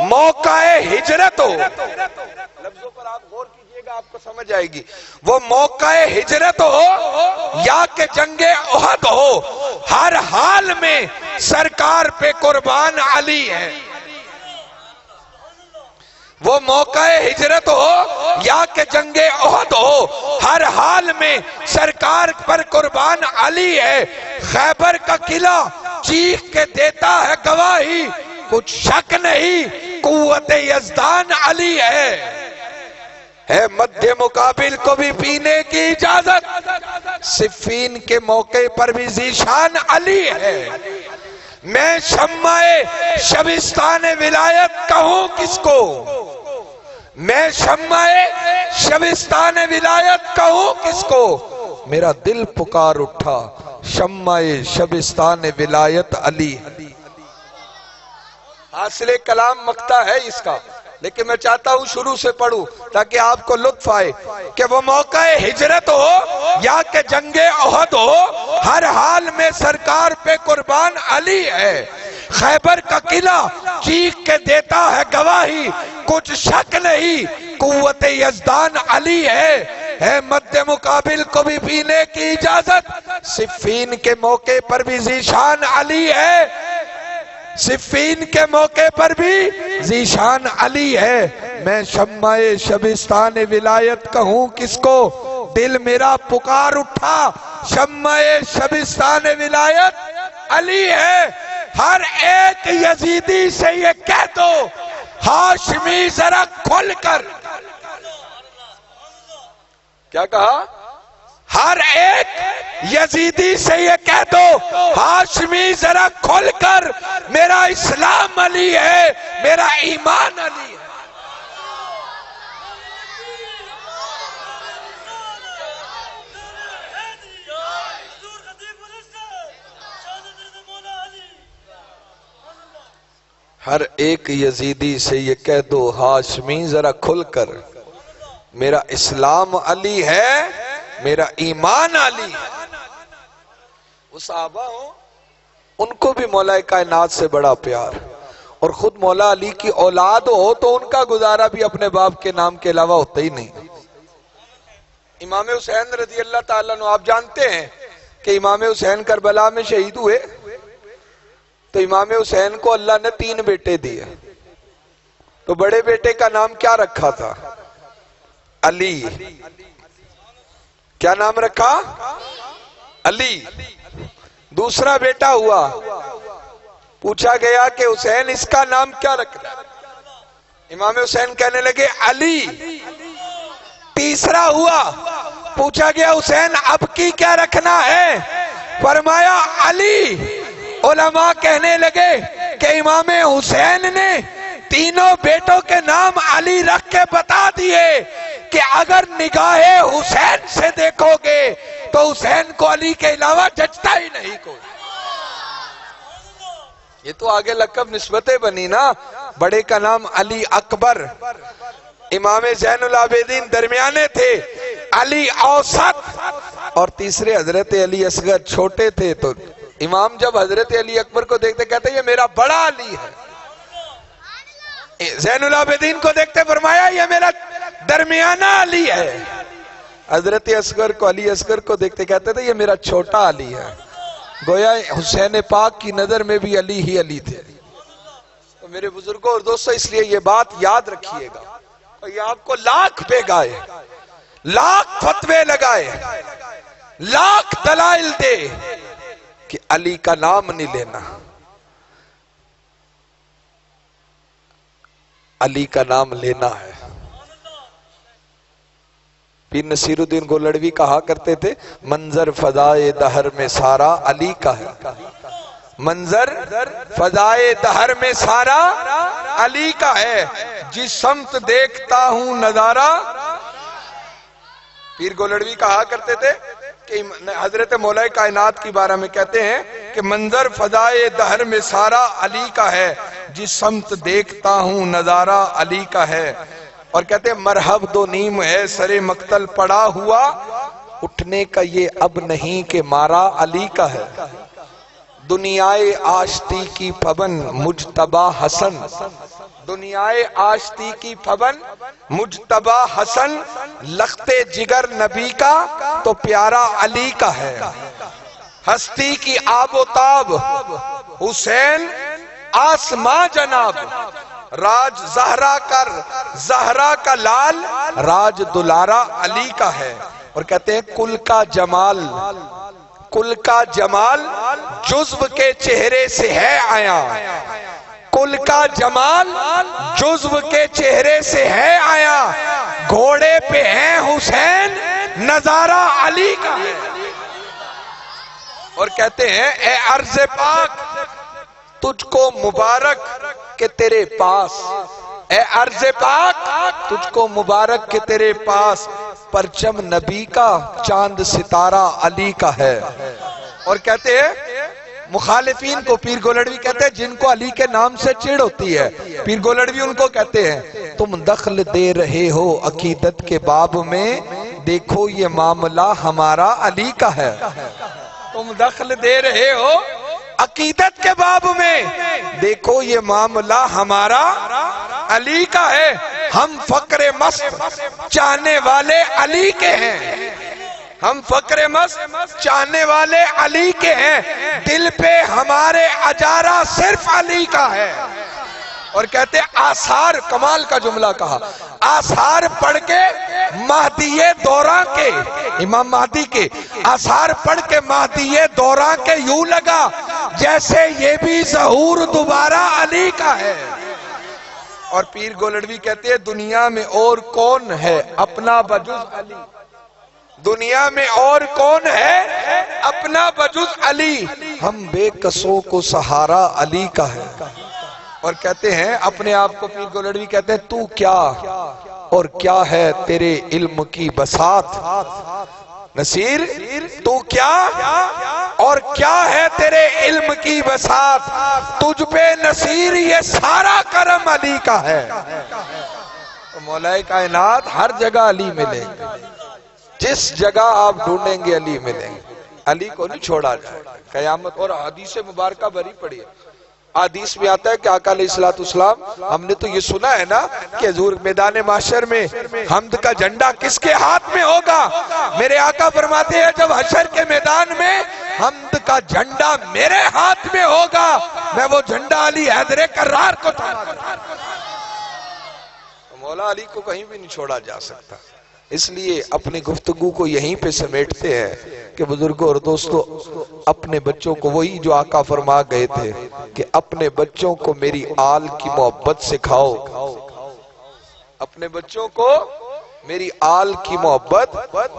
موقع ہجرت ہو، لفظوں پر آپ غور کیجئے گا آپ کو سمجھ آئے گی، وہ موقع ہجرت ہو یا کہ جنگ احد ہو، ہر حال میں سرکار پہ قربان علی ہے۔ وہ موقع ہجرت ہو یا کہ جنگ احد ہو، ہر حال میں سرکار پر قربان علی ہے۔ خیبر کا قلعہ چیخ کے دیتا ہے گواہی، کچھ شک نہیں قوت یزدان علی ہے مد مقابل کو بھی پینے کی اجازت، صفین کے موقع پر بھی ذیشان علی ہے۔ میں شمع شبستان ولایت کہوں کس کو، میں شمع شبستان ولایت کہوں کس کو، میرا دل پکار اٹھا شمع شبستان ولایت علی۔ حاصل کلام مقطع ہے اس کا، لیکن میں چاہتا ہوں شروع سے پڑھوں تاکہ آپ کو لطف آئے کہ وہ موقع ہجرت ہو یا کہ جنگ احد ہو، ہر حال میں سرکار پہ قربان علی ہے۔ خیبر کا قلعہ چیخ کے دیتا ہے گواہی، کچھ شک نہیں قوت یزدان علی ہے مد مقابل کو بھی پینے کی اجازت، صفین کے موقع پر بھی ذیشان علی ہے، صفین کے موقع پر بھی ذیشان علی ہے۔ میں شمع شبستان ولایت کہوں کس کو، دل میرا پکار اٹھا، شمع شبستان ولایت علی ہے۔ ہر ایک یزیدی سے یہ کہہ دو ہاشمی ذرا کھل کر، کیا کہا؟ ہر ایک یزیدی سے یہ کہہ دو ہاشمی ذرا کھل کر، میرا اسلام علی ہے، میرا ایمان علی ہے۔ ہر ایک یزیدی سے یہ کہہ دو ہاشمی ذرا کھل کر، میرا اسلام علی ہے، میرا ایمان علی ہے۔ وہ صحابہ ہوں، ان کو بھی مولا کائنات سے بڑا پیار، اور خود مولا علی کی اولاد ہو تو ان کا گزارا بھی اپنے باپ کے نام کے علاوہ ہوتا ہی نہیں۔ امام حسین رضی اللہ تعالیٰ عنہ، آپ جانتے ہیں کہ امام حسین کربلا میں شہید ہوئے تو امام حسین کو اللہ نے 3 بیٹے دیے، تو بڑے بیٹے کا نام کیا رکھا تھا؟ علی۔ کیا نام رکھا؟ علی۔ دوسرا بیٹا ہوا، پوچھا گیا کہ حسین اس کا نام کیا رکھنا ہے؟ امام حسین کہنے لگے علی۔ تیسرا ہوا، پوچھا گیا حسین اب کی کیا رکھنا ہے؟ فرمایا علی۔ علماء کہنے لگے کہ امام حسین نے تینوں بیٹوں کے نام علی رکھ کے بتا دیے کہ اگر نگاہ حسین سے دیکھو گے تو حسین کو علی کے علاوہ جچتا ہی نہیں کوئی۔ یہ تو آگے لقب نسبتیں بنی نا، بڑے کا نام علی اکبر، امام زین العابدین درمیانے تھے، علی اوسط، اور تیسرے حضرت علی اصغر چھوٹے تھے۔ تو امام جب حضرت علی اکبر کو دیکھتے کہتے یہ میرا بڑا علی ہے، زین العابدین کو دیکھتے فرمایا یہ میرا درمیانہ علی ہے، حضرت اصغر کو، علی اصغر کو دیکھتے کہتے تھے یہ میرا چھوٹا علی ہے۔ گویا حسین پاک کی نظر میں بھی علی ہی علی تھے۔ تو میرے بزرگوں اور دوستوں، اس لیے یہ بات یاد رکھیے گا، اور یہ آپ کو لاکھ پہ گائے، لاکھ فتوے لگائے، لاکھ دلائل دے کہ علی کا نام نہیں لینا، علی کا نام لینا ہے۔ پیر نصیر الدین گولڑوی کہا کرتے تھے منظر فضائے دہر میں سارا علی کا ہے، منظر فضائے دہر میں سارا علی کا ہے، جس سمت دیکھتا ہوں نظارہ۔ پیر گولڑوی کہا کرتے تھے کہ حضرت مولا کائنات کی بارے میں کہتے ہیں کہ منظر فضائے دہر میں سارا علی کا ہے، جس سمت دیکھتا ہوں نظارہ علی کا ہے۔ اور کہتے ہیں مرحب دو نیم ہے سر مقتل پڑا ہوا، اٹھنے کا یہ اب نہیں کہ مارا علی کا ہے۔ دنیائے آشتی کی پابند مجتبی حسن، دنیائے آشتی کی پابند مجتبی حسن، لخت جگر نبی کا تو پیارا علی کا ہے۔ ہستی کی آب و تاب حسین آسماں جناب، راج زہرا کا لال راج دلارا علی کا ہے۔ اور کہتے ہیں کل کا جمال جزو کے چہرے سے ہے آیا، کل کا جمال جزو کے چہرے سے ہے آیا، گھوڑے پہ ہے حسین نظارہ علی کا ہے۔ اور کہتے ہیں اے عرض پاک تجھ کو مبارک کہ تیرے پاس، اے عرض پاک تجھ کو مبارک کہ تیرے پاس، پرچم نبی کا چاند ستارہ علی کا ہے۔ اور کہتے ہیں مخالفین کو پیر گولڑوی کہتے ہیں جن کو علی کے نام سے چڑ ہوتی ہے، پیر گولڑوی ان کو کہتے ہیں تم دخل دے رہے ہو عقیدت کے باب میں، دیکھو یہ معاملہ ہمارا علی کا ہے۔ تم دخل دے رہے ہو عقیدت کے باب میں، دیکھو یہ معاملہ ہمارا علی کا ہے، ہم فقر مست چاہنے والے علی کے ہیں، ہم فقر مست چاہنے والے علی کے ہیں، دل پہ ہمارے اجارہ صرف علی کا ہے۔ اور کہتے ہیں آثار، کمال کا جملہ کہا، آثار پڑھ کے مہدی دوراں کے، امام مہدی کے آثار پڑھ کے مہدی دوراں کے یوں لگا جیسے یہ بھی ظہور دوبارہ علی کا ہے۔ اور پیر گولڑوی کہتے ہیں دنیا میں اور کون ہے اپنا بجز علی، دنیا میں اور کون ہے اپنا بجز علی، ہم بے کسوں کو سہارا علی کا ہے۔ اور کہتے ہیں اپنے آپ کو پیر گولڑوی کہتے ہیں تو کیا اور کیا ہے تیرے علم کی بساط، نصیر تو کیا اور کیا ہے تیرے علم کی بساط، تجھ پہ نصیر یہ سارا کرم علی کا ہے۔ مولا کائنات ہر جگہ علی ملے گا، جس جگہ آپ ڈھونڈیں گے علی ملیں گے، علی کو نہیں چھوڑا جائے قیامت۔ اور حدیث مبارکہ بھری پڑی ہے، حدیث میں آتا ہے کہ آقا علیہ السلام، ہم نے تو یہ سنا ہے نا کہ حضور میدان محشر میں حمد کا جھنڈا کس کے ہاتھ میں ہوگا، میرے آقا فرماتے ہیں جب حشر کے میدان میں حمد کا جھنڈا میرے ہاتھ میں ہوگا، میں وہ جھنڈا علی حیدر کرار کو تھما دوں۔ مولا علی کو کہیں بھی نہیں چھوڑا جا سکتا، اس لیے اپنی گفتگو کو یہیں پہ سمیٹتے ہیں کہ بزرگوں اور دوستو، اپنے بچوں کو وہی جو آقا فرما گئے تھے کہ اپنے بچوں کو میری آل کی محبت سکھاؤ، اپنے بچوں کو میری آل کی محبت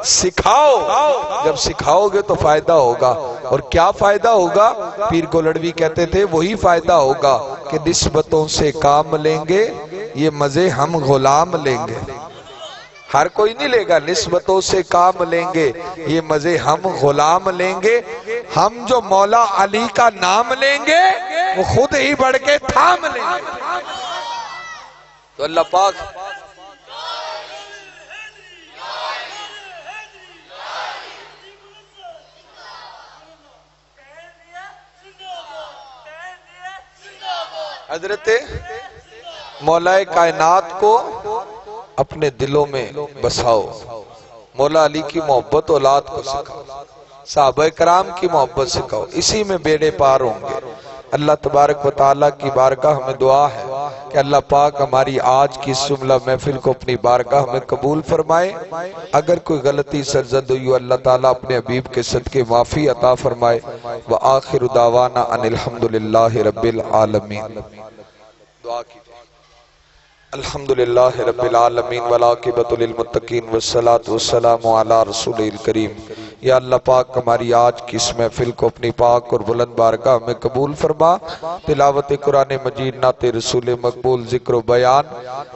سکھاؤ، جب سکھاؤ گے تو فائدہ ہوگا۔ اور کیا فائدہ ہوگا؟ پیر گولڑوی کہتے تھے وہی فائدہ ہوگا کہ نسبتوں سے کام لیں گے، یہ مزے ہم غلام لیں گے۔ ہر کوئی نہیں لے گا، نسبتوں سے کام لیں گے، یہ مزے ہم غلام لیں گے، ہم جو مولا علی کا نام لیں گے وہ خود ہی بڑھ کے تھام لیں گے۔ تو اللہ پاک حضرت مولا کائنات کو اپنے دلوں میں بساؤ، مولا علی کی محبت اولاد کو سکھاؤ، صحابہ کرام کی محبت سکھاؤ، اسی میں بیڑے پار ہوں گے۔ اللہ تبارک و تعالیٰ کی بارگاہ میں دعا ہے کہ اللہ پاک ہماری آج کی جملہ محفل کو اپنی بارگاہ میں قبول فرمائے، اگر کوئی غلطی سرزد ہوئی اللہ تعالیٰ اپنے حبیب کے صدقے معافی عطا فرمائے۔ وآخر دعوانا ان الحمدللہ رب العالمین۔ دعا کی الحمدللہ رب العالمین والعاقبۃ للمتقین والصلاة والسلام علی رسول الکریم۔ یا اللہ پاک ہماری آج کی اس محفل کو اپنی پاک اور بلند بارگاہ میں قبول فرما، تلاوت قرآن مجید، نعت رسول مقبول، ذکر و بیان،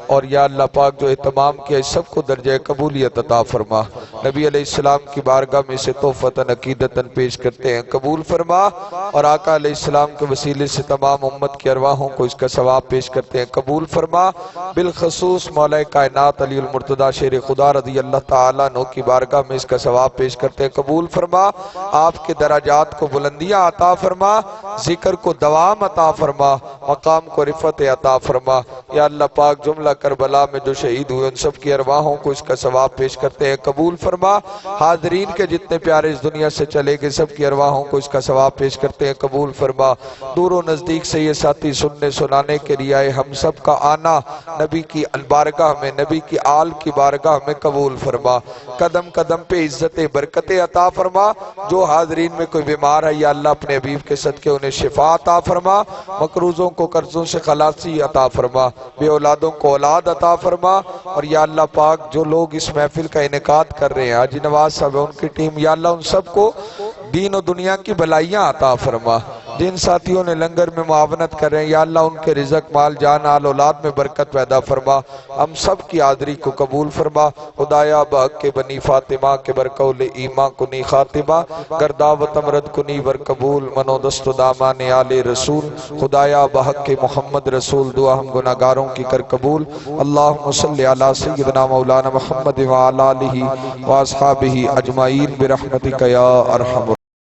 اور یا اللہ پاک جو اہتمام کیا اس سب کو درجہ قبولیت عطا فرما۔ نبی علیہ السلام کی بارگاہ میں اسے تحفتاً عقیدتاً پیش کرتے ہیں، قبول فرما، اور آقا علیہ السلام کے وسیلے سے تمام امت کی ارواحوں کو اس کا ثواب پیش کرتے ہیں، قبول فرما۔ بالخصوص مولا کائنات علی المرتضیٰ شیر خدا رضی اللہ تعالیٰ عنہ کی بارگاہ میں اس کا ثواب پیش کرتے ہیں، قبول فرما۔ آپ کے درجات کو بلندیاں عطا فرما، ذکر کو دوام عطا فرما، مقام کو رفعت عطا فرما۔ یا اللہ پاک جملہ کربلا میں جو شہید ہوئے ان سب کی ارواحوں کو اس کا ثواب پیش کرتے ہیں، قبول فرما۔ حاضرین کے جتنے پیارے اس دنیا سے چلے گئے سب کی ارواحوں کو اس کا ثواب پیش کرتے ہیں، قبول فرما۔ دور و نزدیک سے یہ ساتھی سننے سنانے کے لیے آئے، ہم سب کا آنا نبی کی بارگاہ میں، نبی کی آل کی بارگاہ میں قبول فرما۔ قدم قدم پہ عزت برکت عطا فرما۔ جو حاضرین میں کوئی بیمار ہے یا اللہ اپنے حبیب کے صدقے انہیں شفا عطا فرما، مقروضوں کو قرضوں سے خلاصی عطا فرما، بے اولادوں کو اولاد عطا فرما۔ اور یا اللہ پاک جو لوگ اس محفل کا انعقاد کر رہے ہیں، حاجی نواز صاحب ان کی ٹیم، یا اللہ ان سب کو دین و دنیا کی بھلائیاں عطا فرما۔ جن ساتھیوں نے لنگر میں معاونت کر رہے ہیں یا اللہ ان کے رزق مال جان آل اولاد میں برکت پیدا فرما، ہم سب کی حاضری کو قبول فرما۔ خدایا بحق کے بنی فاطمہ کے برقول ایمان کنی خاتمہ، گرداوت امرد کنی ور قبول، منو دست و دامان آل رسول۔ خدایا بحق کے محمد رسول دعا ہم گناہگاروں کی کر قبول۔ اللہم صلی علی سیدنا مولانا محمد وعلی آلہ واصحابہ اجمعین برحمتک یا ارحم